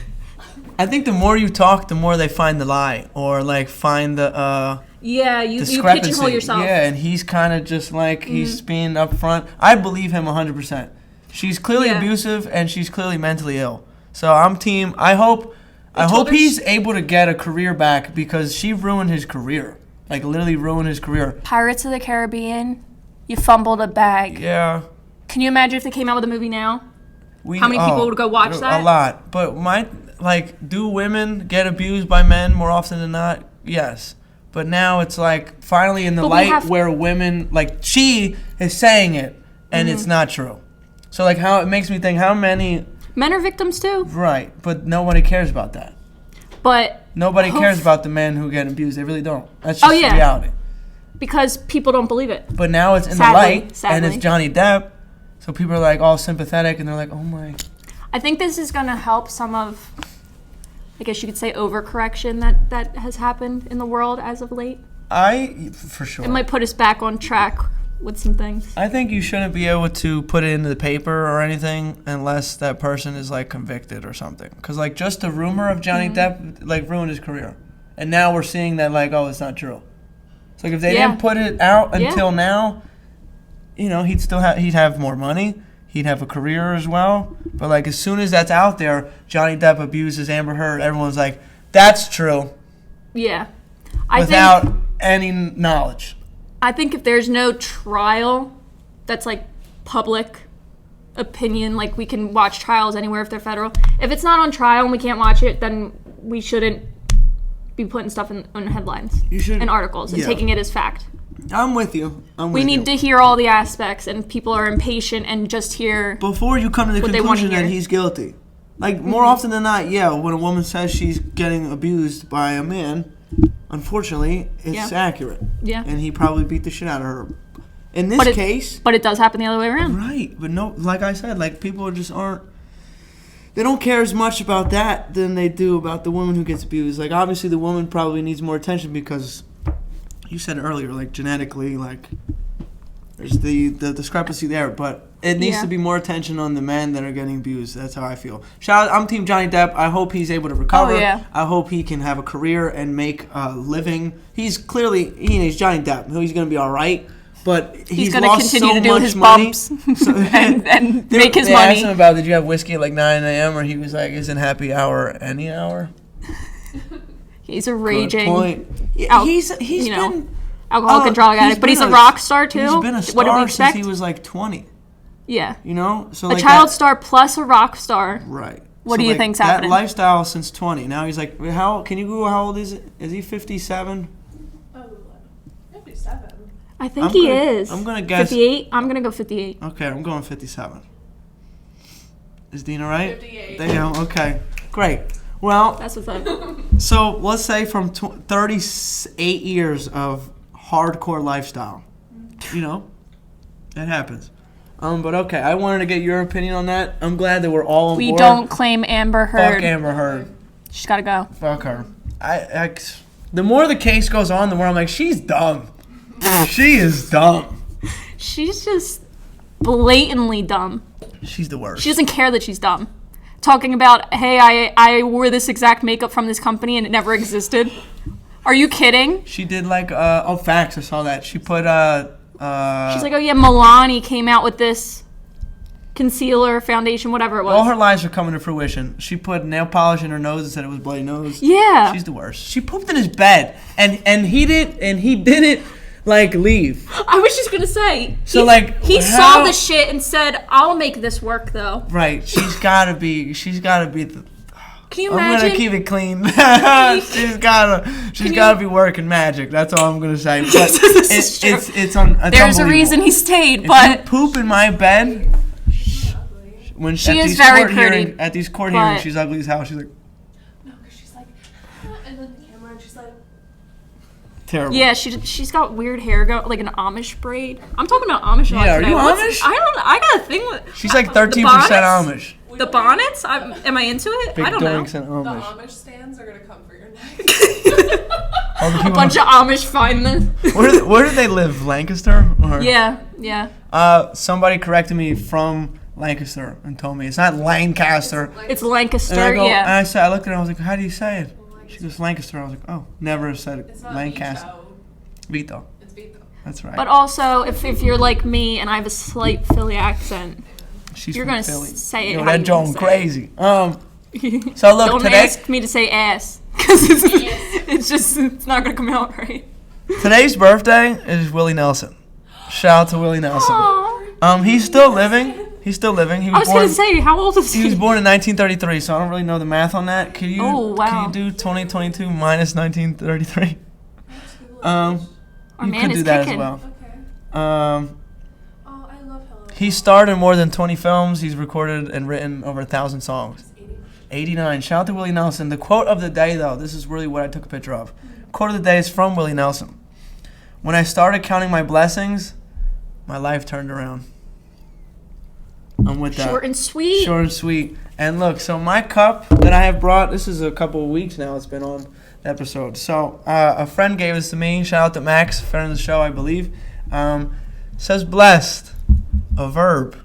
I think the more you talk, the more they find the lie or like find the Yeah, you discrepancy. pigeonhole yourself. Yeah, and he's kind of just like he's being upfront. I believe him 100%. She's clearly Yeah. abusive and she's clearly mentally ill. So I'm team. I hope told her he's able to get a career back because she ruined his career. Like literally ruined his career. Pirates of the Caribbean, you fumbled a bag. Yeah. Can you imagine if they came out with a movie now? How many people would go watch that? A lot. But do women get abused by men more often than not? Yes. But now it's like finally in the light where women, like she is saying it and it's not true. So like how it makes me think how many Men are victims too. Right, but nobody cares about that. But Nobody cares about the men who get abused. They really don't. That's just reality. because people don't believe it. But now it's in the light and it's Johnny Depp. So people are like all sympathetic and they're like, "Oh my." I think this is going to help some of, I guess you could say, overcorrection that has happened in the world as of late. For sure. It might put us back on track with some things. I think you shouldn't be able to put it into the paper or anything unless that person is like convicted or something. Because like just the rumor of Johnny Depp like ruined his career, and now we're seeing that like it's not true. So like if they didn't put it out until now, he'd have more money, he'd have a career as well. But like as soon as that's out there, Johnny Depp abuses Amber Heard. Everyone's like, that's true. Yeah. Without any knowledge. I think if there's no trial that's like public opinion, like we can watch trials anywhere if they're federal. If it's not on trial and we can't watch it, then we shouldn't be putting stuff in headlines and articles and taking it as fact. I'm with you. We need to hear all the aspects, and people are impatient and just hear before you come to the conclusion that he's guilty. Like more often than not, when a woman says she's getting abused by a man, unfortunately, it's accurate. Yeah. And he probably beat the shit out of her. In this case... But it does happen the other way around. Right. But no, like I said, like people just aren't... They don't care as much about that than they do about the woman who gets abused. Like obviously the woman probably needs more attention because you said earlier, like genetically, like there's the discrepancy there. But it needs to be more attention on the men that are getting abused. That's how I feel. I'm Team Johnny Depp. I hope he's able to recover. I hope he can have a career and make a living. He's clearly, he's Johnny Depp. He's going to be all right. But he's going to continue to do his bumps and make his money. I asked him about, did you have whiskey at like 9 a.m. or he was like, isn't happy hour any hour? He's a raging. Good point. He's been alcoholic and drug addict, but he's a rock star too. He's been a star since he was like 20. Yeah. So a child star plus a rock star. Right. What do you think's happening? That lifestyle since 20. Now he's like, can you Google how old is it? Is he 57? Oh, 57. I think he is. I'm gonna guess 58. I'm gonna go 58. Okay, I'm going 57. Is Deena right? 58. Damn. Okay. Great. Well, that's what's up. So let's say from 38 years of hardcore lifestyle, it happens. But okay, I wanted to get your opinion on that. I'm glad that we're all on We board. don't claim Amber Heard. Fuck Amber Heard. She's gotta go. Fuck her. The more the case goes on, the more I'm like, she's dumb. She is dumb. She's just blatantly dumb. She's the worst. She doesn't care that she's dumb. Talking about, hey, I wore this exact makeup from this company and it never existed. Are you kidding? She did like, facts, I saw that. She put, She's like, oh yeah, Milani came out with this concealer, foundation, whatever it was. all her lies are coming to fruition. She put nail polish in her nose and said it was bloody nose. Yeah. She's the worst. She pooped in his bed and he didn't like leave. I was just gonna say. So he saw the shit and said, "I'll make this work, though." Right. She's gotta be the. Can you I'm imagine? gonna keep it clean. she's gotta be working magic. That's all I'm gonna say. But it's There's a unbelievable. reason he stayed, If but you poop in my bed. When She is very pretty, at these court but- hearings, she's ugly as hell. She's like No, because she's like, and then the camera, and she's like, terrible. yeah, she's got weird hair, like an Amish braid. I'm talking about Amish. Yeah, are today. you What's- Amish? I got a thing with. She's like the 13% bonnets? Amish. The bonnets? Am I into it? Big I don't know. doinks and the Amish. Amish stands are gonna come for your neck. All the A people- bunch of Amish firemen. where do they live? Lancaster? Or? Yeah. Somebody corrected me from Lancaster and told me it's not Lancaster. It's Lancaster, And I go, and yeah. I looked at her, I was like, how do you say it? She goes, Lancaster. I was like, oh, never said It's it. not Lancaster. Vito. Vito. It's Vito. That's right. But also, if you're like me and I have a slight Philly accent, She's you're from gonna Philly. say it Yo, how that you Joan wanna say crazy. So look, don't today ask me to say ass, because it's not gonna come out right. today's birthday is Willie Nelson. Shout out to Willie Nelson. Aw. He's still living. He's still living. He I was was born. gonna say, how old is He was born in 1933, so I don't really know the math on that. Can you? Oh, wow. Can you do 2022 minus 1933? Our You man could is do that kicking. as well. Okay. Um, Oh, I love Hello. he starred in more than 20 films. He's recorded and written over 1,000 songs. 89. Shout out to Willie Nelson. The quote of the day, though, this is really what I took a picture of. Quote of the day is from Willie Nelson. When I started counting my blessings, my life turned around. I'm with that. Short and sweet. Short and sweet. And look, so my cup that I have brought, this is a couple of weeks now it's been on the episode. So a friend gave this to me. Shout out to Max, friend of the show, I believe. Says blessed, a verb,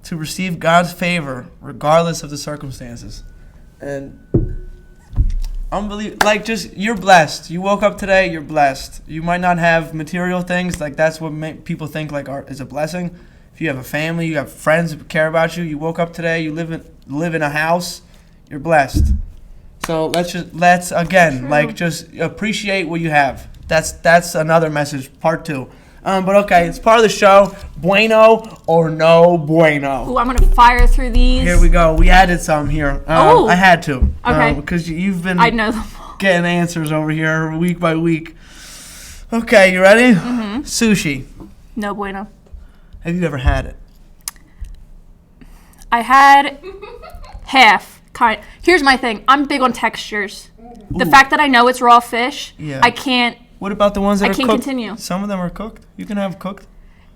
to receive God's favor regardless of the circumstances. And unbelievable. Like, just, you're blessed. You woke up today, you're blessed. You might not have material things. Like, that's what people think, like, is a blessing. If you have a family, you have friends who care about you, you woke up today, you live in a house, you're blessed. So let's again, True. like, just appreciate what you have. That's another message, part 2. But okay, it's part of the show. Bueno or no bueno. Ooh, I'm gonna fire through these. Here we go. We added some here. Oh. I had to. Okay. Because you've been I know them all. getting answers over here week by week. Okay, you ready? Mm-hmm. Sushi. No bueno. Have you ever had it? I had half. Here's my thing. I'm big on textures. The Ooh. fact that I know it's raw fish, Yeah. I can't. What about the ones that I are can't cooked? continue. Some of them are cooked. You can have cooked.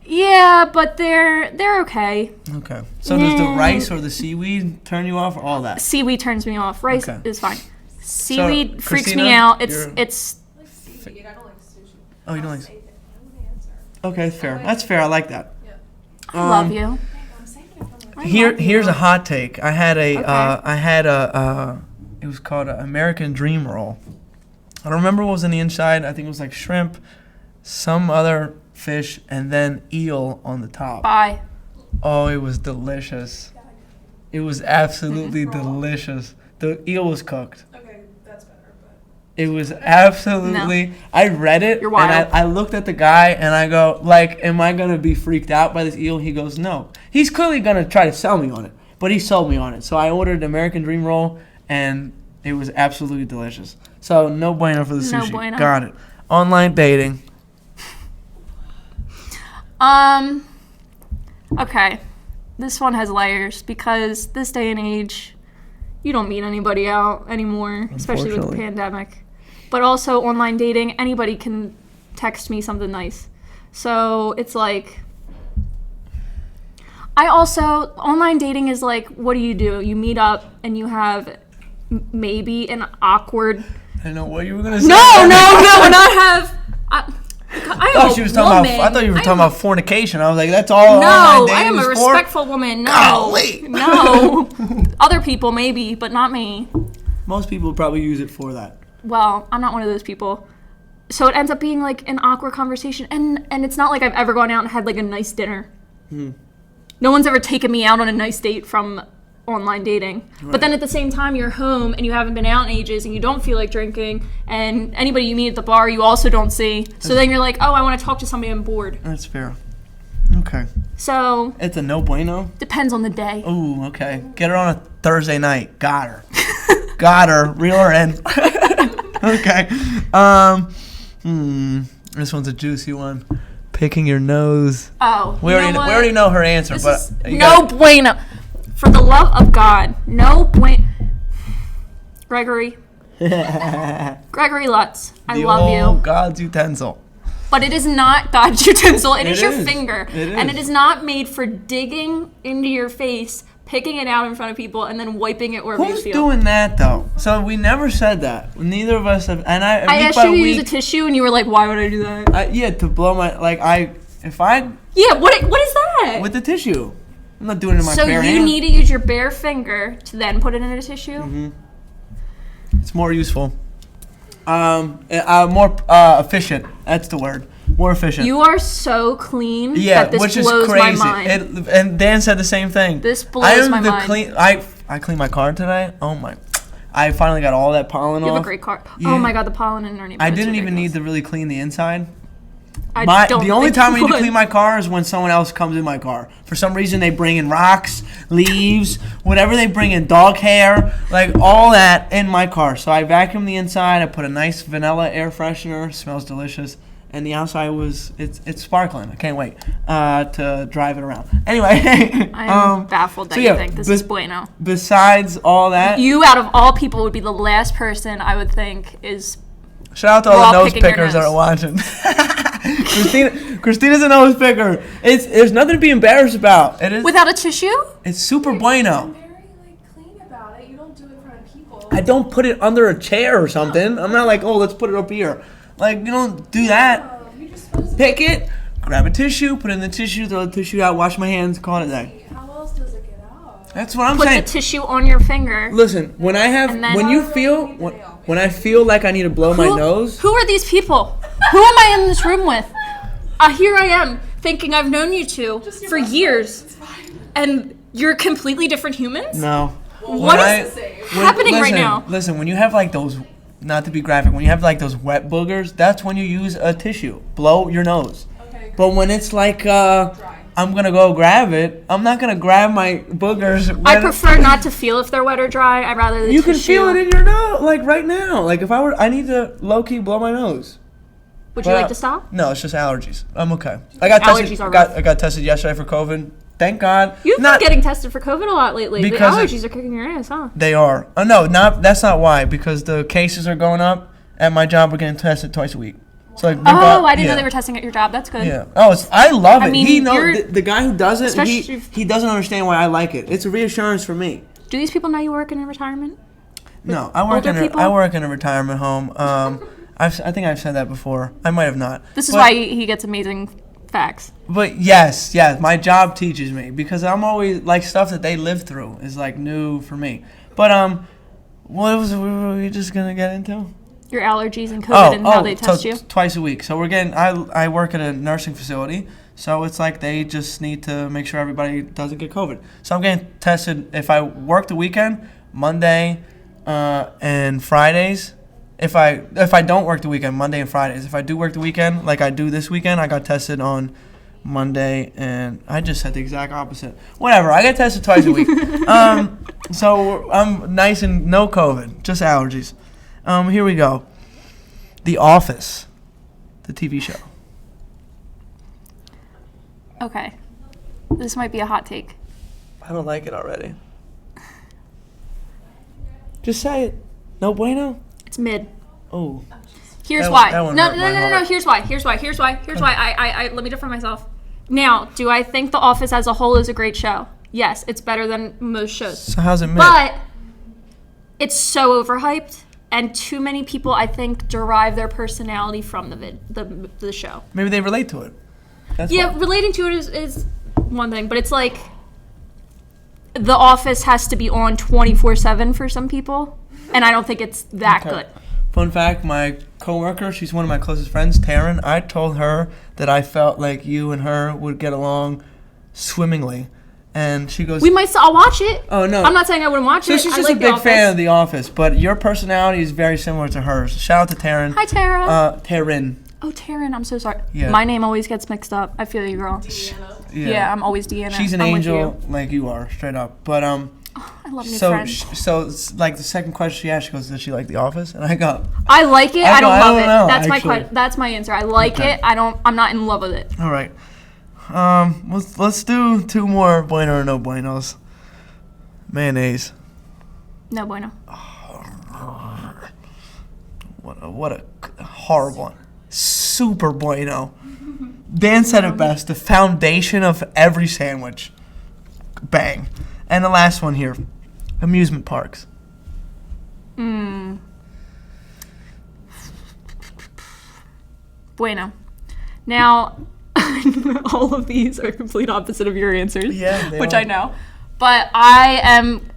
Yeah, but they're okay. Okay. So does the Yeah. rice or the seaweed turn you off, or all that? Seaweed turns me off. Rice Okay. is fine. Seaweed freaks Christina, me out. you're- It's I like seaweed. I don't like sushi. Oh, you don't like. Save it. I want to answer. Okay, fair. That's fair. I like that. Yeah. I love you. I'm saving it for my. Here's a hot take. I had a Okay. it was called an American Dream roll. I don't remember what was in the inside. I think it was like shrimp, some other fish, and then eel on the top. Bye. Oh, it was delicious. It was absolutely delicious. The eel was cooked. Okay, that's better, but. It was absolutely. I read it You're wild. and I looked at the guy and I go, like, am I gonna be freaked out by this eel? He goes, no. He's clearly gonna try to sell me on it, but he sold me on it. So I ordered an American Dream roll and it was absolutely delicious. So no bueno for the No sushi. bueno. Got it. Online dating. Okay. This one has layers because this day and age, you don't meet anybody out anymore, especially with the Unfortunately. pandemic. But also online dating, anybody can text me something nice. So it's like, I also, online dating is like, what do? You meet up and you have maybe an awkward. I know what you were gonna say. No, not have. I thought you were talking about fornication. I was like, that's all. No, I am a respectful woman. No, Golly. No. Other people maybe, but not me. Most people probably use it for that. Well, I'm not one of those people. So it ends up being like an awkward conversation, and it's not like I've ever gone out and had like a nice dinner. No one's ever taken me out on a nice date from online dating. Right. But then at the same time, you're home and you haven't been out in ages and you don't feel like drinking, and anybody you meet at the bar you also don't see. So then you're like, oh, I want to talk to somebody, I'm bored. That's fair. Okay. So it's a no bueno? Depends on the day. Ooh, okay. Get her on a Thursday night. Got her. Got her. Reel her in. Okay. This one's a juicy one. Picking your nose. Oh, we already know her answer, but no bueno. For the love of God, no bueno. Gregory Lutz, I love you. God's utensil. But it is not God's utensil. It is your finger. It is. And it is not made for digging into your face, picking it out in front of people, and then wiping it wherever you feel. Who's doing that, though? So we never said that. Neither of us have. And I asked you to use a tissue, and you were like, why would I do that? Yeah, to blow my, Yeah, what is that? With the tissue. I'm not doing it in my bare hand. So you need to use your bare finger to then put it in a tissue? Mm-hmm. It's more useful. More efficient. That's the word. More efficient. You are so clean. Yeah, that this which blows is crazy. My mind. And Dan said the same thing. This blows my mind. I cleaned my car today. Oh my! I finally got all that pollen off. You have a great car. Yeah. Oh my God, the pollen in our neighborhood. I didn't even need to really clean the inside. The only time I need to clean my car is when someone else comes in my car. For some reason, they bring in rocks, leaves, whatever they bring in, dog hair, like all that in my car. So I vacuum the inside. I put a nice vanilla air freshener. Smells delicious. And the outside it's sparkling. I can't wait to drive it around. Anyway. I'm baffled that you think this is bueno. Besides all that. You, out of all people, would be the last person I would think is... Shout out to all the nose pickers that are watching. Christina's a nose picker. There's nothing to be embarrassed about. It is without a tissue. It's super bueno. I'm very clean about it. You don't do it in front of people. I don't put it under a chair or something. I'm not like, oh, let's put it up here. Like, you don't do that. You just pick it, grab a tissue, put it in the tissue, throw the tissue out, wash my hands, call it a day. How else does it get out? That's what I'm saying. Put the tissue on your finger. Listen, when I feel like I need to blow my nose. Who are these people? Who am I in this room with? Here I am, thinking I've known you two for years, and you're completely different humans? No. What is happening right now? Listen, when you have like those, not to be graphic, when you have like those wet boogers, that's when you use a tissue. Blow your nose. Okay, but when it's like, I'm going to go grab it, I'm not going to grab my boogers. I prefer not to feel if they're wet or dry. I'd rather the You tissue. can feel it in your nose, like right now. Like if I need to low-key blow my nose. Would you like to stop? No, it's just allergies. I'm okay. I got tested yesterday for COVID. Thank God. You've been getting tested for COVID a lot lately. The allergies are kicking your ass, huh? They are. Oh no, that's not why. Because the cases are going up at my job. We're getting tested twice a week. So like, I didn't know they were testing at your job. That's good. Yeah. Oh, I love it. I mean, he knows the guy who does it. He doesn't understand why I like it. It's a reassurance for me. Do these people know you work in a retirement? No, I work in a retirement home. I think I've said that before. I might have not. This is why he gets amazing facts. But yes, my job teaches me because I'm always like stuff that they live through is like new for me. But what were we just gonna get into? Your allergies and COVID and how they test you. Twice a week. So we're getting. I work at a nursing facility, so it's like they just need to make sure everybody doesn't get COVID. So I'm getting tested if I work the weekend, Monday, and Fridays. If I don't work the weekend, Monday and Fridays. If I do work the weekend, like I do this weekend, I got tested on Monday, and I just said the exact opposite. Whatever, I get tested twice a week. So I'm nice and no COVID, just allergies. Here we go. The Office, the TV show. Okay, this might be a hot take. I don't like it already. Just say it. No bueno. It's mid. Oh. Here's why. No. Here's why. I let me defend myself. Now, do I think The Office as a whole is a great show? Yes, it's better than most shows. So how's it made? But it's so overhyped, and too many people, I think, derive their personality from the show. Maybe they relate to it. That's Yeah, why. relating to it is one thing, but it's like The Office has to be on 24/7 for some people, and I don't think it's that Okay. good. Fun fact, my coworker, she's one of my closest friends, Taryn, I told her that I felt like you and her would get along swimmingly. And she goes, I'll watch it. Oh, no. I'm not saying I wouldn't watch So it. she's I just like a big The fan Office. of The Office, but your personality is very similar to hers. Shout out to Taryn. Hi, Tara. Taryn. Oh, Taryn, I'm so sorry. Yeah. My name always gets mixed up. I feel you, girl. Deanna. Yeah, I'm always Deana. She's an I'm with angel you. like you are, straight up. But I love new so friends. so it's like the second question she asked, she goes, "Does she like The Office?" And I go, I like it. I I don't don't love it. know, That's actually. that's my answer. I like Okay. it. I'm not in love with it. "All right, let's do two more bueno or no buenos. Mayonnaise. No bueno. What a horrible one. Super bueno. Dan said it best. The foundation of every sandwich. Bang. And the last one here. Amusement parks. Bueno. Now, all of these are complete opposite of your answers. Yeah, they which are. I know. But I am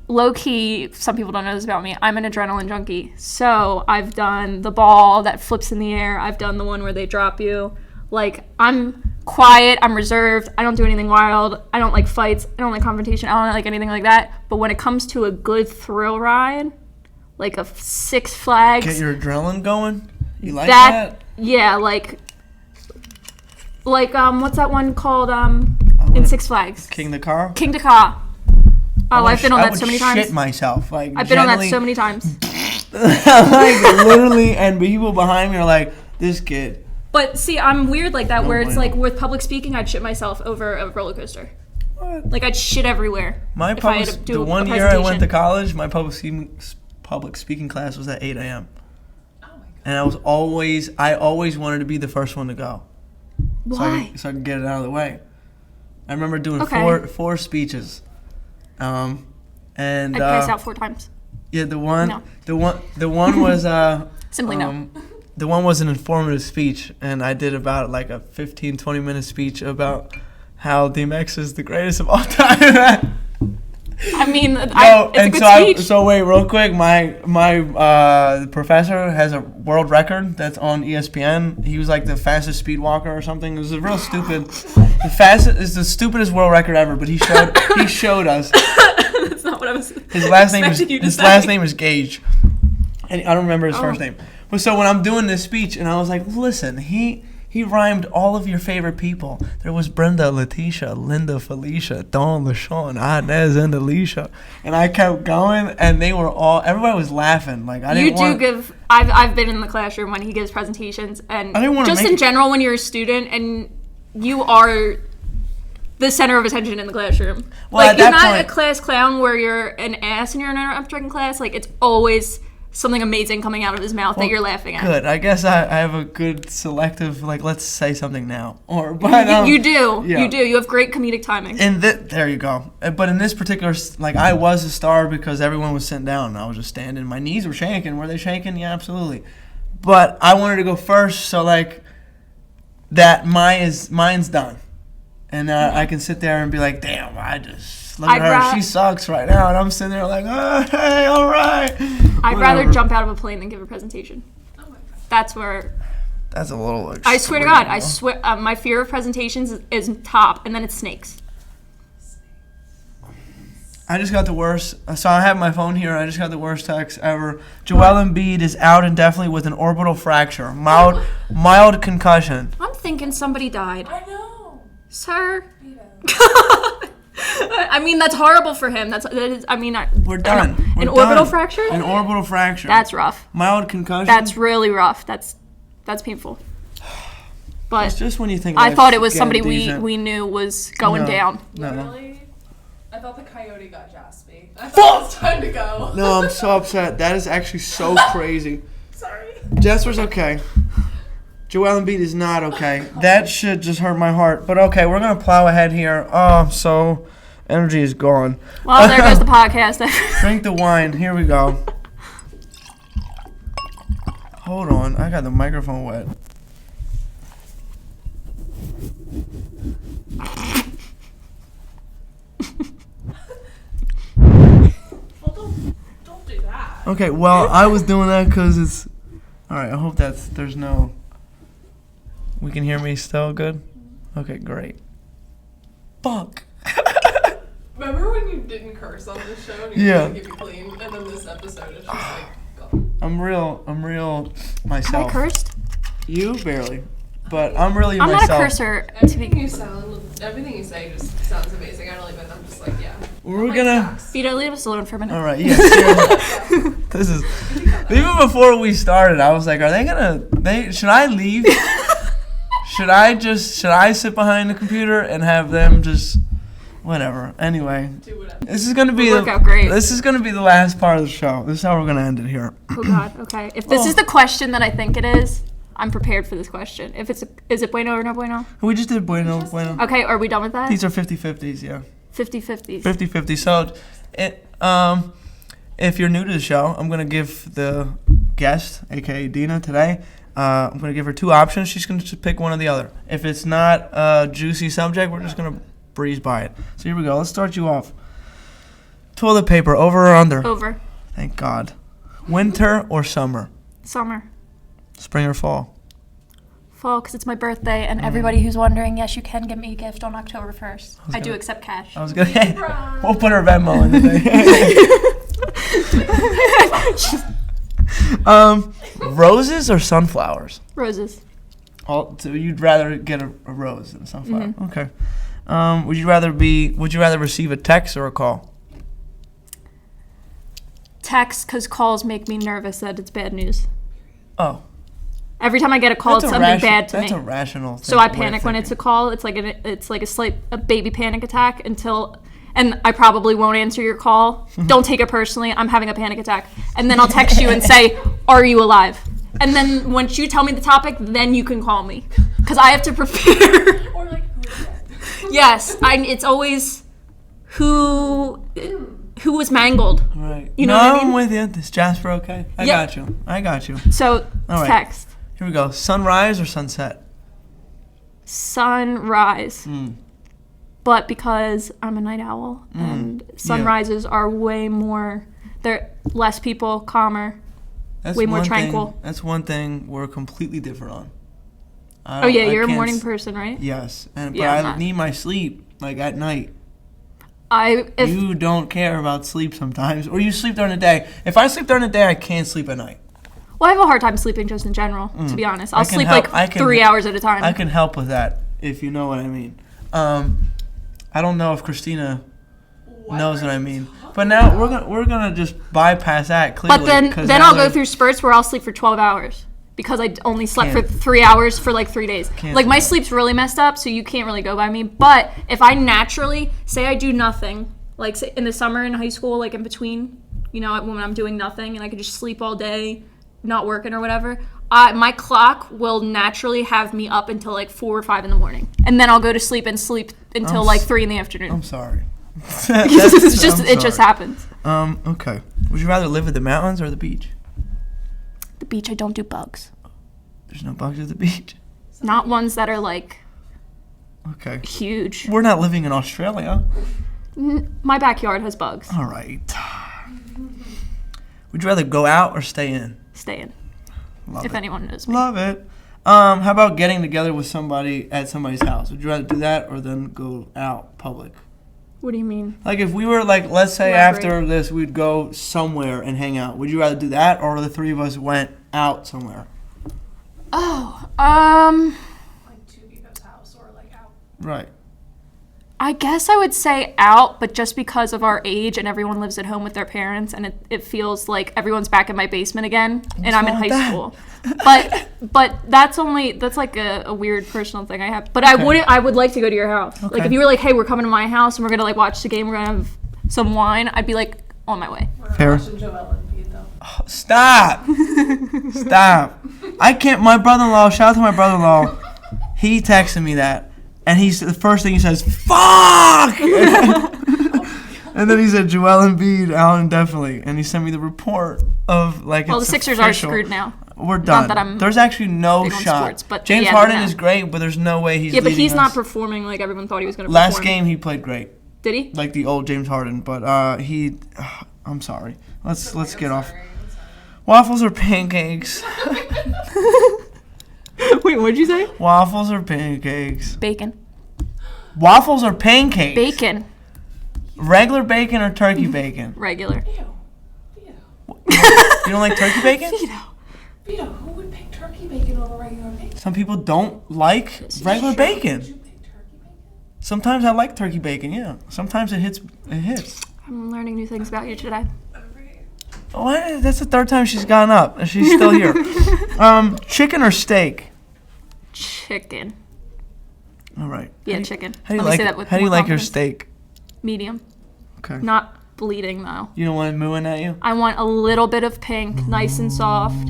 low-key, some people don't know this about me, I'm an adrenaline junkie. So I've done the ball that flips in the air. I've done the one where they drop you. Like, I'm quiet, I'm reserved, I don't do anything wild, I don't like fights, I don't like confrontation, I don't like anything like that. But when it comes to a good thrill ride, like a Six Flags, Get your adrenaline going. You like that? yeah, like what's that one called in Six Flags? King the car? King Ka. Oh, I've been on that so many I would times. shit myself. Like, I've been on that so many times. like, literally, and people behind me are like, this kid. But see, I'm weird like that, No where it's bueno. like with public speaking, I'd shit myself over a roller coaster. What? Like I'd shit everywhere. My if I had to public, do the a one year I went to presentation. college, my public speaking class was at 8 a.m. And I always wanted to be the first one to go. Why? So I could get it out of the way. I remember doing Okay. four speeches. And I'd pass out 4 times. yeah, the one No. the one was Simply no. the one was an informative speech, and I did about like a 15-20 minute speech about how DMX is the greatest of all time. I mean, it's a and good so speech. so wait, real quick. My professor has a world record that's on ESPN. He was like the fastest speed walker or something. It was a real stupid. The fastest is the stupidest world record ever. But he showed us. That's not what I was. His last name expecting you to his say. last name is Gage, and I don't remember his Oh. first name. But so when I'm doing this speech, and I was like, listen, he rhymed all of your favorite people. There was Brenda, Letitia, Linda, Felicia, Dawn, LaShawn, Inez, and Alicia. And I kept going, and they were all, everybody was laughing. Like, I You didn't do want, give. I've been in the classroom when he gives presentations, and I didn't wanna just make in it- general, when you're a student and you are the center of attention in the classroom. Well, like at you're that not point- a class clown where you're an ass and you're interrupting class. Like it's always something amazing coming out of his mouth that you're laughing at. Good. I guess I have a good selective, like, let's say something now. But You do. yeah. You do. You have great comedic timing. There you go. But in this particular, like, I was a star because everyone was sitting down and I was just standing. My knees were shaking. Were they shaking? Yeah, absolutely. But I wanted to go first, so like that mine's done, and I can sit there and be like, damn, I just look at her. She sucks right now, and I'm sitting there like, oh, hey, all right. I'd rather Whatever. jump out of a plane than give a presentation. Oh my god. That's where That's a little. I swear to God, I swear my fear of presentations is top, and then it's snakes. I just got the worst. So I have my phone here. I just got the worst text ever. Joel Embiid is out indefinitely with an orbital fracture, mild concussion. I'm thinking somebody died, I know. sir. Vito. I mean, that's horrible for him. That is. I mean, We're done. We're An done. orbital fracture? An orbital fracture. That's rough. mild concussion. That's really rough. That's painful. But It's just when you think. I life's thought it was getting somebody decent. we knew was going No. down. No. Literally, I thought the coyote got Jaspy. I thought it was time to go. No, I'm so upset. That is actually so crazy. Sorry. Jasper's okay. Joel Embiid is not okay. That should just hurt my heart. But okay, we're going to plow ahead here. Oh, so energy is gone. Well, there goes the podcast. Drink the wine. Here we go. Hold on. I got the microphone wet. Well, don't do that. Okay, well, I was doing that because it's... All right, I hope there's no... We can hear me still good? Okay, great. Fuck. Remember when you didn't curse on this show and you Yeah. were keep it clean, and then this episode is just like gone. I'm real myself. Have I cursed? You barely, but I'm really I'm myself. not a cursor. Everything you say just sounds amazing. I don't even. I'm just like, yeah. We're Like gonna. facts. Vito, leave us alone for a minute. All right. Yeah. Seriously. This is. Even before we started, I was like, are they gonna? Should I leave? Should I sit behind the computer and have them just? Whatever. Anyway, Do whatever. this is gonna be It'll work out great. This is gonna be the last part of the show. This is how we're gonna end it here. Oh God. Okay. If this is the question that I think it is, I'm prepared for this question. If is it bueno or no bueno? We just did bueno. Okay. Are we done with that? These are 50-50s, yeah. 50-50. 50-50. So, if you're new to the show, I'm gonna give the guest, aka Deena, today. I'm gonna give her two options. She's gonna just pick one or the other. If it's not a juicy subject, we're just gonna breeze by it. So here we go. Let's start you off. Toilet paper, over or under? Over. Thank God. Winter or summer? Summer. Spring or fall? Fall, because it's my birthday, and everybody who's wondering, yes, you can give me a gift on October 1st. I do accept cash. I was gonna. We'll put her Venmo in today. Roses or sunflowers? Roses. So you'd rather get a rose than a sunflower? Mm-hmm. Okay. Would you rather receive a text or a call? Text, because calls make me nervous that it's bad news. Oh. Every time I get a call, it's something bad to me. That's a rational thing. So I panic when it's a call. It's like a baby panic attack and I probably won't answer your call. Don't take it personally. I'm having a panic attack. And then I'll text you and say, are you alive? And then once you tell me the topic, then you can call me. Because I have to prepare. Or like, who is that? Yes. It's always who was mangled. Right. You know what I mean? I'm with you. Is Jasper okay? I got you. So, all right. text. Here we go. Sunrise or sunset? Sunrise. But because I'm a night owl and sunrises are way more, they're less people, calmer, way more tranquil. That's one thing we're completely different on. Oh yeah, you're a morning person, right? Yes, but Yeah, I'm I not. need my sleep like at night. If You don't care about sleep sometimes, or you sleep during the day. If I sleep during the day, I can't sleep at night. well, I have a hard time sleeping just in general, to be honest. I'll sleep like 3 hours at a time. I can help with that, if you know what I mean. I don't know if Christina knows what I mean, but now we're gonna just bypass that clearly. But then I'll go through spurts where I'll sleep for 12 hours because I only slept for 3 hours for like 3 days. Like my sleep's really messed up, so you can't really go by me. But if I naturally say I do nothing, like say in the summer in high school, like in between, when I'm doing nothing and I could just sleep all day, not working or whatever, my clock will naturally have me up until like 4 or 5 in the morning, and then I'll go to sleep until like 3 in the afternoon. I'm sorry. It just happens. Okay. Would you rather live at the mountains or the beach? The beach, I don't do bugs. There's no bugs at the beach. Not ones that are like Okay. huge. We're not living in Australia. My backyard has bugs. All right. Would you rather go out or stay in? Stay in. Love If it. anyone knows me. Love it. How about getting together with somebody at somebody's house? Would you rather do that or then go out public? What do you mean? Like if we were like, let's say Elaborate. after this we'd go somewhere and hang out. Would you rather do that or the three of us went out somewhere? Oh, Like to Vito's house or like out. Right. I guess I would say out, but just because of our age and everyone lives at home with their parents, and it feels like everyone's back in my basement again, and I'm in wrong with high that? school. But that's like a weird personal thing I have. But I would like to go to your house. Okay. Like if you were like, hey, we're coming to my house and we're gonna like watch the game, we're gonna have some wine, I'd be like on my way. We're Fair. watching Joel and Vito. Stop. Stop. I can't. My brother-in-law. Shout out to my brother-in-law. He texted me that, and the first thing he says, "Fuck!" And then he said Joel Embiid out indefinitely, and he sent me the report of like. Well, the it's Sixers official. are screwed now. We're done. Not that I'm there's actually no big on shot. sports, but James yeah, Harden no. is great, but there's no way he's. Yeah, but he's leading not us. performing like everyone thought he was going to perform. Last game he played great, Did he? like the old James Harden. But I'm sorry. Let's get off. Waffles or pancakes? Wait, what'd you say? Waffles or pancakes? Bacon. Waffles or pancakes? Bacon. Regular bacon or turkey bacon? Regular. Vito. You don't like turkey bacon? Vito, who would pick turkey bacon over regular bacon? Some people don't like regular bacon. Would you pick turkey bacon? Sometimes I like turkey bacon, yeah. Sometimes it hits. I'm learning new things about you today. What? That's the third time she's gotten up and she's still here. Chicken or steak? Chicken. All right. Yeah, chicken. How do you Let me like? say that with How do you more like your confidence. steak? Medium. Okay. Not bleeding though. You don't want it mooing at you? I want a little bit of pink, nice and soft.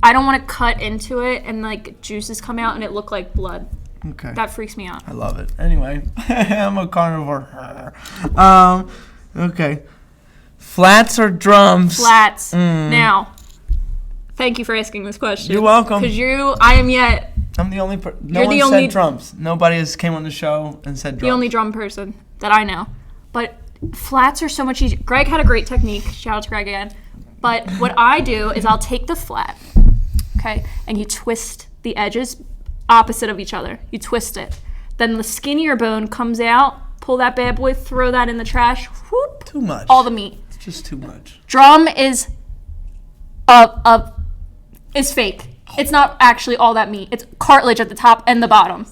I don't want to cut into it and like juices come out and it look like blood. Okay. That freaks me out. I love it. Anyway, I'm a carnivore. Okay. Flats or drums? Flats. Now, thank you for asking this question. You're welcome. Because I am yet I'm the only person. No You're one the only- said drums. Nobody has came on the show and said drums. the only drum person that I know. But flats are so much easier. Greg had a great technique. Shout out to Greg again. But what I do is I'll take the flat, okay, and you twist the edges opposite of each other. You twist it. Then the skinnier bone comes out. Pull that bad boy, throw that in the trash. Whoop. Too much. All the meat. It's just too much. Drum is is fake. It's not actually all that meat. It's cartilage at the top and the bottom.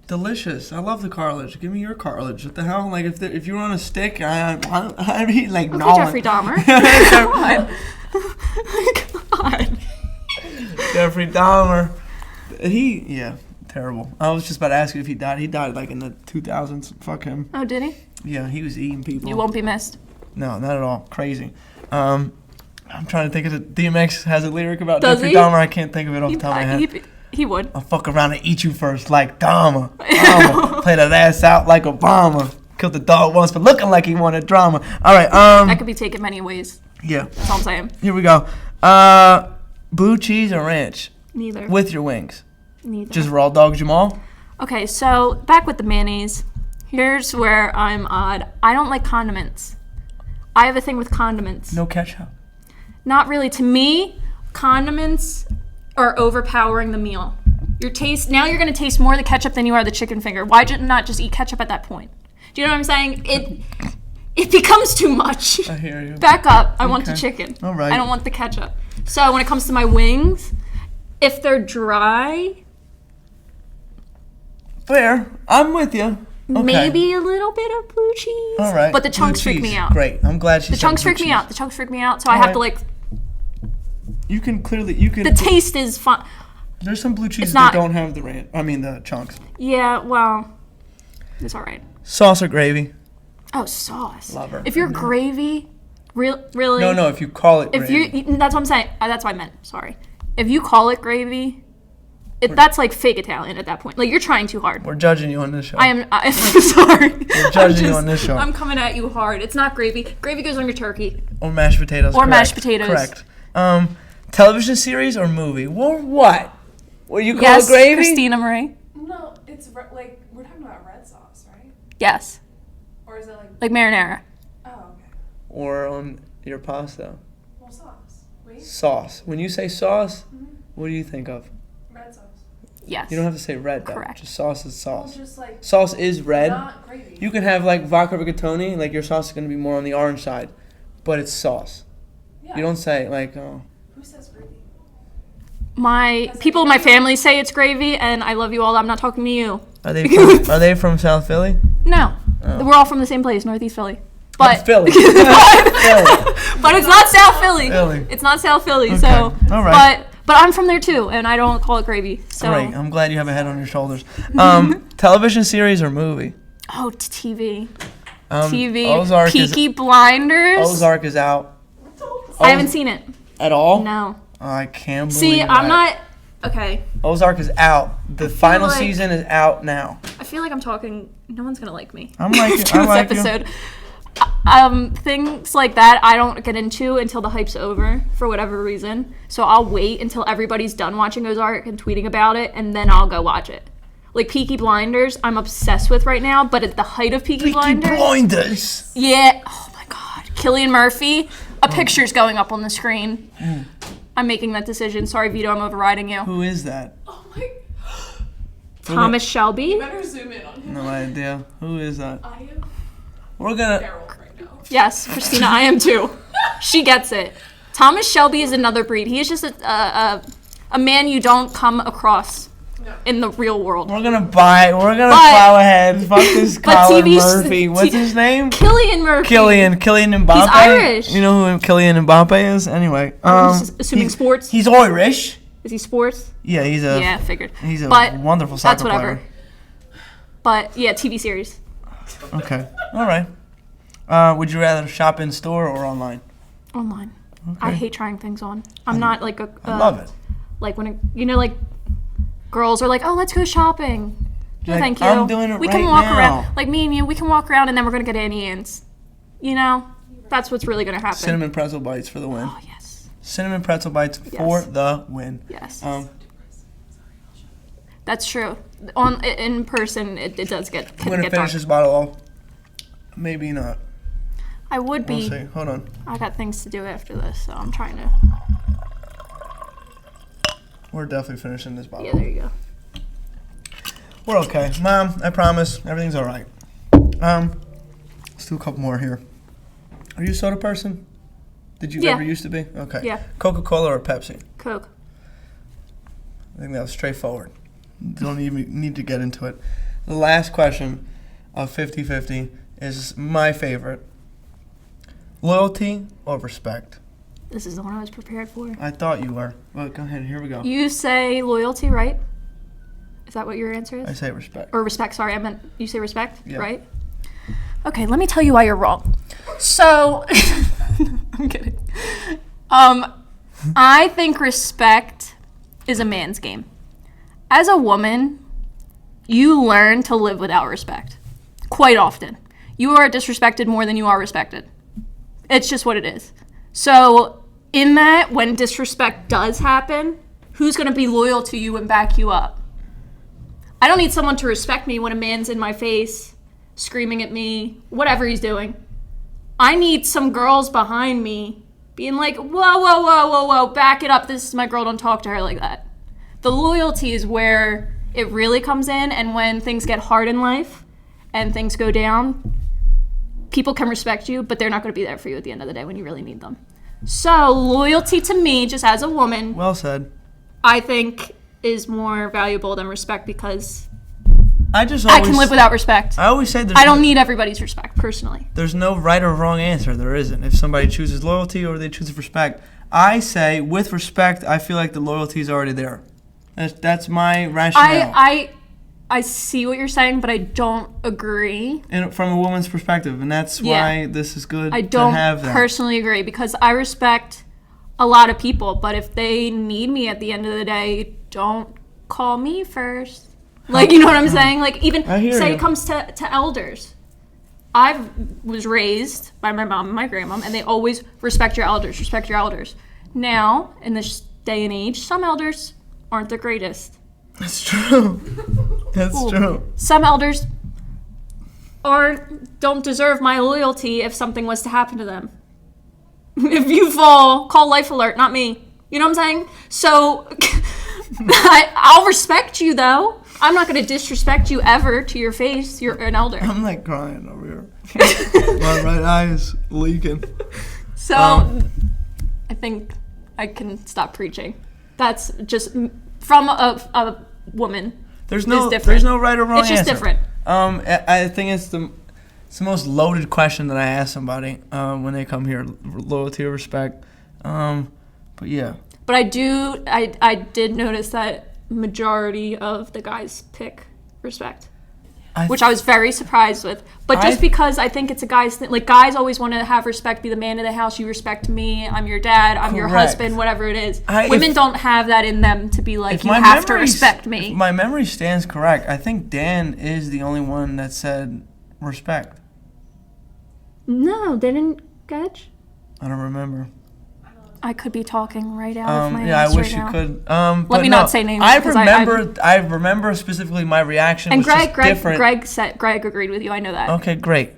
Delicious. I love the cartilage. Give me your cartilage. What the hell? Like if you were on a stick, I'd be like, no. Jeffrey Dahmer. God. Jeffrey Dahmer. Terrible. I was just about to ask you if he died. He died like in the 2000s. Fuck him. Oh, did he? Yeah, he was eating people. You won't be missed. No, not at all. Crazy. I'm trying to think of it. DMX has a lyric about Does Jeffrey he? Dahmer. I can't think of it off the top of my head. He would. I'll fuck around and eat you first, like Dahmer. Play that ass out like Obama. Killed the dog once for looking like he wanted drama. All right. That could be taken many ways. Yeah. That's all I'm saying. Here we go. Blue cheese or ranch Neither. with your wings. Neither. Just raw dog Jamal. Okay, so back with the mayonnaise. Here's where I'm odd. I don't like condiments. I have a thing with condiments. No ketchup. Not really. To me, condiments are overpowering the meal. Now you're going to taste more of the ketchup than you are the chicken finger. Why not just eat ketchup at that point? Do you know what I'm saying? It becomes too much. I hear you. Back up. I want the Okay. chicken. All right. I don't want the ketchup. So when it comes to my wings, if they're dry, Fair. I'm with you. Okay. maybe a little bit of blue cheese. All right. But the Blue chunks freak cheese. me out. Great. I'm glad she The said chunks blue freak me cheese. out. The chunks freak me out. So I All have right. to like. You can. The taste is fun. There's some blue cheese not- that don't have the ranch. I mean the chunks. Yeah. Well, it's all right. Sauce or gravy? Oh, sauce. Love her. If you're gravy, really. No. If you call it If gravy. that's what I'm saying. That's what I meant. Sorry. If you call it gravy, that's like fake Italian at that point. Like you're trying too hard. We're judging you on this show. I'm sorry. We're judging you on this show. I'm coming at you hard. It's not gravy. Gravy goes on your turkey. Or mashed potatoes. Or correct. mashed potatoes. Correct. Television series or movie? Well, what? What you call Yes, it gravy? Christina Marie. No, it's like we're talking about red sauce, right? Yes. Or is it Like marinara. oh okay, Or on your pasta? well sauce. Wait, Sauce. When you say sauce, what do you think of? red sauce. Yes. You don't have to say red though. Correct. Just sauce is Well, sauce. just like Sauce is red. not gravy. You can have like vodka rigatoni, like your sauce is going to be more on the orange side, but it's sauce. yeah. You don't say like, oh. Who says gravy? My people in my family say it's gravy, and I love you all. I'm not talking to you. Are they from South Philly? No. We're all from the same place, Northeast Philly. But Philly. Philly. but it's not South Philly. Philly. It's not South Philly. Okay. So All right. but I'm from there too, and I don't call it gravy. So Great. I'm glad you have a head on your shoulders. Television series or movie? Oh, TV. Um, TV. Ozark Peaky Blinders. Ozark is out. I haven't seen it. At all? No. I can't believe See, I'm not. Okay. Ozark is out. The final like- season is out now. I feel like I'm talking. No one's gonna like me. I'm like after this episode. Things like that I don't get into until the hype's over for whatever reason. So I'll wait until everybody's done watching Ozark and tweeting about it, and then I'll go watch it. Like Peaky Blinders, I'm obsessed with right now. But at the height of Peaky Blinders, yeah. Oh my God, Cillian Murphy. A picture's going up on the screen. I'm making that decision. Sorry, Vito, I'm overriding you. Who is that? Oh my. Thomas Shelby. You better zoom in on him. No idea. Who is that? I am We're gonna. feral right now. Yes, Christina, I am too. She gets it. Thomas Shelby is another breed. He is just a man you don't come across in the real world. We're gonna plow ahead. Fuck this Colin Murphy. What's his name? Cillian Murphy. Killian Mbappe. He's Irish. You know who Killian Mbappe is? Anyway, I'm just assuming sports. He's Irish. Is he sports? Yeah, he's a. Yeah, figured. He's a but wonderful soccer that's whatever. player. But yeah, TV series. Okay. All right. Would you rather shop in store or online? Online. Okay. I hate trying things on. I'm not like a. I love it. Like when like girls are like, oh, let's go shopping. No, like, thank you. I'm doing it we right can walk now. around. Like me and you, we can walk around and then we're gonna get Annie Ann's. You know, that's what's really gonna happen. Cinnamon pretzel bites for the win. Oh yes. Cinnamon pretzel bites for the win. Yes. That's true. In person, it does get. I'm gonna get finish dark. this bottle off. Maybe not. I would be. We'll see. Hold on. I got things to do after this, so I'm trying to. We're definitely finishing this bottle. Yeah, there you go. We're okay. Mom, I promise. Everything's all right. Let's do a couple more here. Are you a soda person? Did you ever used to be? Okay. Yeah. Coca-Cola or Pepsi? Coke. I think that was straightforward. Don't even need to get into it. The last question of 50-50 is my favorite. Loyalty or respect? This is the one I was prepared for. I thought you were. Well, go ahead. Here we go. You say loyalty, right? Is that what your answer is? I say respect. Or respect, sorry. I meant you say respect, Yeah. right? Okay, let me tell you why you're wrong. So, I'm kidding. I think respect is a man's game. As a woman, you learn to live without respect. Quite often. You are disrespected more than you are respected. It's just what it is. So, in that, when disrespect does happen, who's going to be loyal to you and back you up? I don't need someone to respect me when a man's in my face, screaming at me, whatever he's doing. I need some girls behind me being like, whoa, back it up. This is my girl, don't talk to her like that. The loyalty is where it really comes in, and when things get hard in life and things go down, people can respect you, but they're not going to be there for you at the end of the day when you really need them. So loyalty to me, just as a woman, Well said. I think is more valuable than respect because I can live without respect. I always say I don't need everybody's respect, personally. there's no right or wrong answer. There isn't. If somebody chooses loyalty or they choose respect, I say with respect, I feel like the loyalty is already there. That's my rationale. I see what you're saying, but I don't agree. And from a woman's perspective, and that's why this is good I to don't have that. personally agree because I respect a lot of people, but if they need me at the end of the day, don't call me first. Like, you know what I'm saying? Like, even I hear say you. it comes to elders. I was raised by my mom and my grandmom, and they always respect your elders, respect your elders. Now, in this day and age, some elders aren't the greatest. That's true. That's true. Some elders don't deserve my loyalty if something was to happen to them. If you fall, call Life Alert, not me. You know what I'm saying? So I'll respect you, though. I'm not going to disrespect you ever to your face. You're an elder. I'm like crying over here. My right eye is leaking. So I think I can stop preaching. That's just from a woman. There's is different. there's no right or wrong It's just answer. different. I think it's the most loaded question that I ask somebody when they come here, loyalty or respect. But yeah. But I did notice that majority of the guys pick respect. which I was very surprised with. But just because I think it's a guy's thing, like guys always want to have respect, be the man of the house. You respect me. I'm your dad. I'm your husband. Whatever it is. Women don't have that in them to be like, you have to respect me. If my memory stands correct, I think Dan is the only one that said respect. No, didn't Gedge? I don't remember. I could be talking right out of my I ass wish right you now. could. Let me not say names. I remember specifically my reaction was just different. Greg agreed with you. I know that. Okay, great.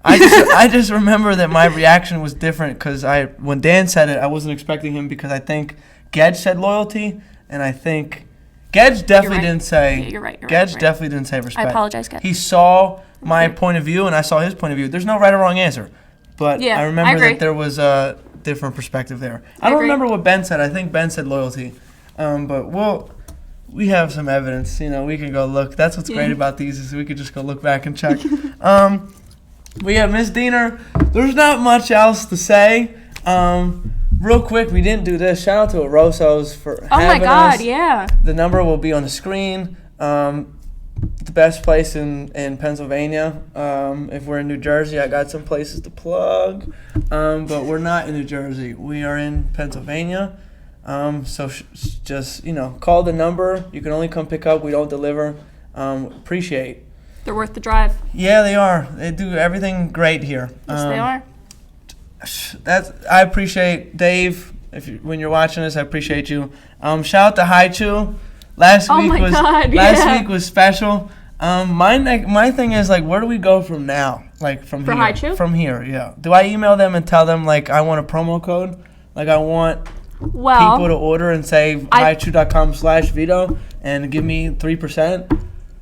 I just remember that my reaction was different because when Dan said it, I wasn't expecting him because I think Gedge said loyalty, and I think Gedge definitely didn't say. Yeah, you're right. Gedge definitely didn't say respect. I apologize, Gedge. He saw my point of view, and I saw his point of view. There's no right or wrong answer, but I remember that there was a different perspective there. I don't remember what Ben said. I think Ben said loyalty, but we have some evidence. We can go look. That's what's great about these is we could just go look back and check. We have Miss Deena. There's not much else to say. Real quick, we didn't do this. Shout out to Arosos for having us. Oh my God, yeah. The number will be on the screen. The best place in Pennsylvania. If we're in New Jersey, I got some places to plug. But we're not in New Jersey. We are in Pennsylvania. So just, call the number. You can only come pick up. We don't deliver. Appreciate. They're worth the drive. Yeah, they are. They do everything great here. Yes, they are. I appreciate Dave. When you're watching this, I appreciate you. Shout out to Haichu. Last week was special. My thing is where do we go from now? From here. Haichu? From here, yeah. Do I email them and tell them I want a promo code? I want people to order and say haichu.com/Vito and give me 3%.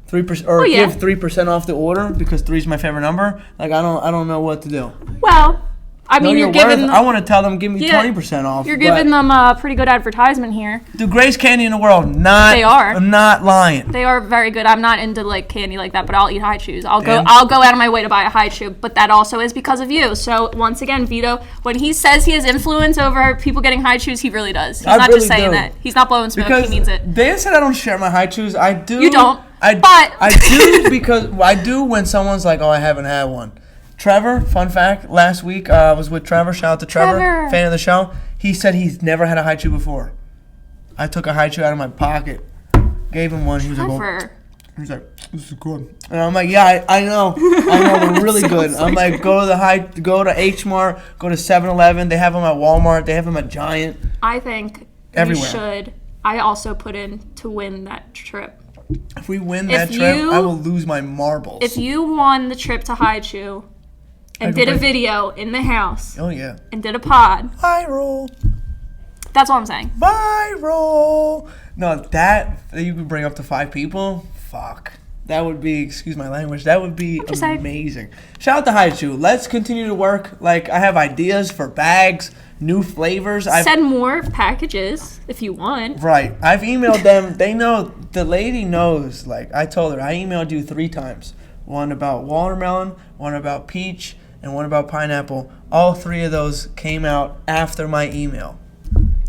3% or give 3% off the order because 3 is my favorite number. I don't know what to do. Well, I mean, you're giving them, I want to tell them give me 20% off. You're giving them a pretty good advertisement here. The greatest candy in the world. They are. I'm not lying. They are very good. I'm not into candy like that, but I'll eat Haichus. I'll go out of my way to buy a Haichu, but that also is because of you. So once again, Vito, when he says he has influence over people getting Haichus, he really does. He's not just saying that. He's not blowing smoke. He means it. Dan said I don't share my Haichus. I do. You don't. I do because I do when someone's like, oh, I haven't had one. Trevor, fun fact, last week I was with Trevor. Shout out to Trevor, fan of the show. He said he's never had a Haichu before. I took a Haichu out of my pocket, gave him one. He was like, this is good. And I'm like, yeah, I know, they're really good. I'm like, go to H Mart, go to 7-Eleven. They have them at Walmart. They have them at Giant. I think everywhere. You should. I also put in to win that trip. If we win that trip, I will lose my marbles. If you won the trip to Haichu and did a video in the house. Oh, yeah. And did a pod. Viral. That's all I'm saying. Viral. No, that you could bring up to 5 people. Fuck. That would be, excuse my language, that would be amazing. Shout out to Haichu. Let's continue to work. I have ideas for bags, new flavors. Send more packages if you want. Right. I've emailed them. They know. The lady knows. I told her, I emailed you 3 times. One about watermelon, one about peach, and one about pineapple. All 3 of those came out after my email.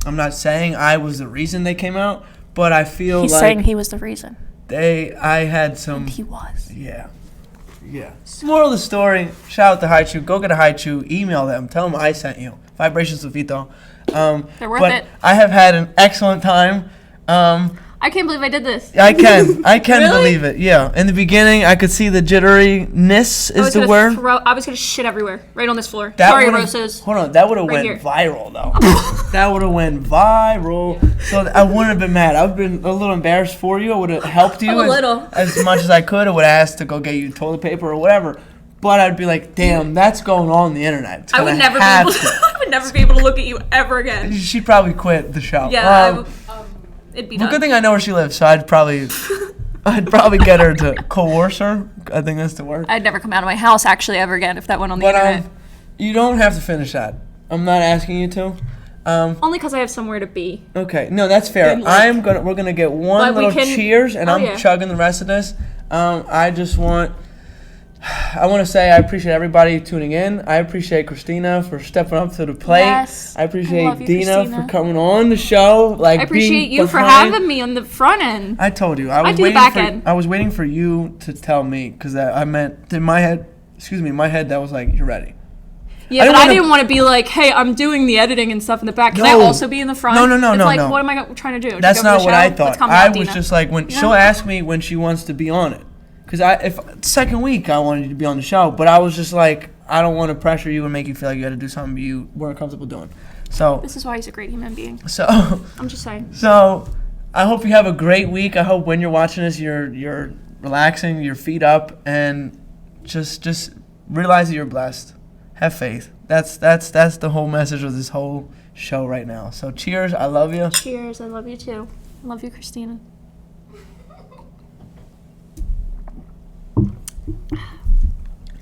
I'm not saying I was the reason they came out, but I feel He's saying he was the reason. I had some. And he was. Yeah. Moral of the story, shout out to Haichu. Go get a Haichu. Email them. Tell them I sent you. Vibrations with Vito. They're worth it. I have had an excellent time. I can't believe I did this. I can Really? believe it. Yeah. In the beginning, I could see the jitteriness is the word. I was gonna shit everywhere, right on this floor. That Sorry, would've- Roses. Hold on, that would have went here. viral though. That would have went viral. So I wouldn't have been mad. I've been a little embarrassed for you. I would have helped you as much as I could. I would have asked to go get you toilet paper or whatever. But I'd be like, damn, that's going on the internet. I would never be able to look at you ever again. She'd probably quit the show. Yeah, it'd be done. Good thing I know where she lives, so I'd probably get her to coerce her. I think that's the word. I'd never come out of my house actually ever again if that went on the internet. You don't have to finish that. I'm not asking you to. Only because I have somewhere to be. Okay, no, that's fair. We're gonna get one little cheers, and I'm chugging the rest of this. I just want. I want to say I appreciate everybody tuning in. I appreciate Christina for stepping up to the plate. Yes, I appreciate I love you, Deena Christina. for coming on the show. Like, I appreciate being you for behind. having me on the front end. I told you. I do the back end. I was waiting for you to tell me because I meant in my head. In my head that was like, you're ready. Yeah, but I didn't want to be like, hey, I'm doing the editing and stuff in the back. Can I also be in the front? No. It's like, no. what am I trying to do? That's Take over not the what show? I Let's thought. calm I down, was Deena. just like, when she'll ask me when she wants to be on it. Because if second week I wanted you to be on the show, but I was just like, I don't want to pressure you and make you feel like you got to do something you weren't comfortable doing. So This is why he's a great human being. So I'm just saying. So I hope you have a great week. I hope when you're watching this, you're relaxing, your feet up, and just realize that you're blessed. Have faith. That's the whole message of this whole show right now. So cheers. I love you. Cheers. I love you too. I love you, Christina.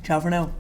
Ciao for now.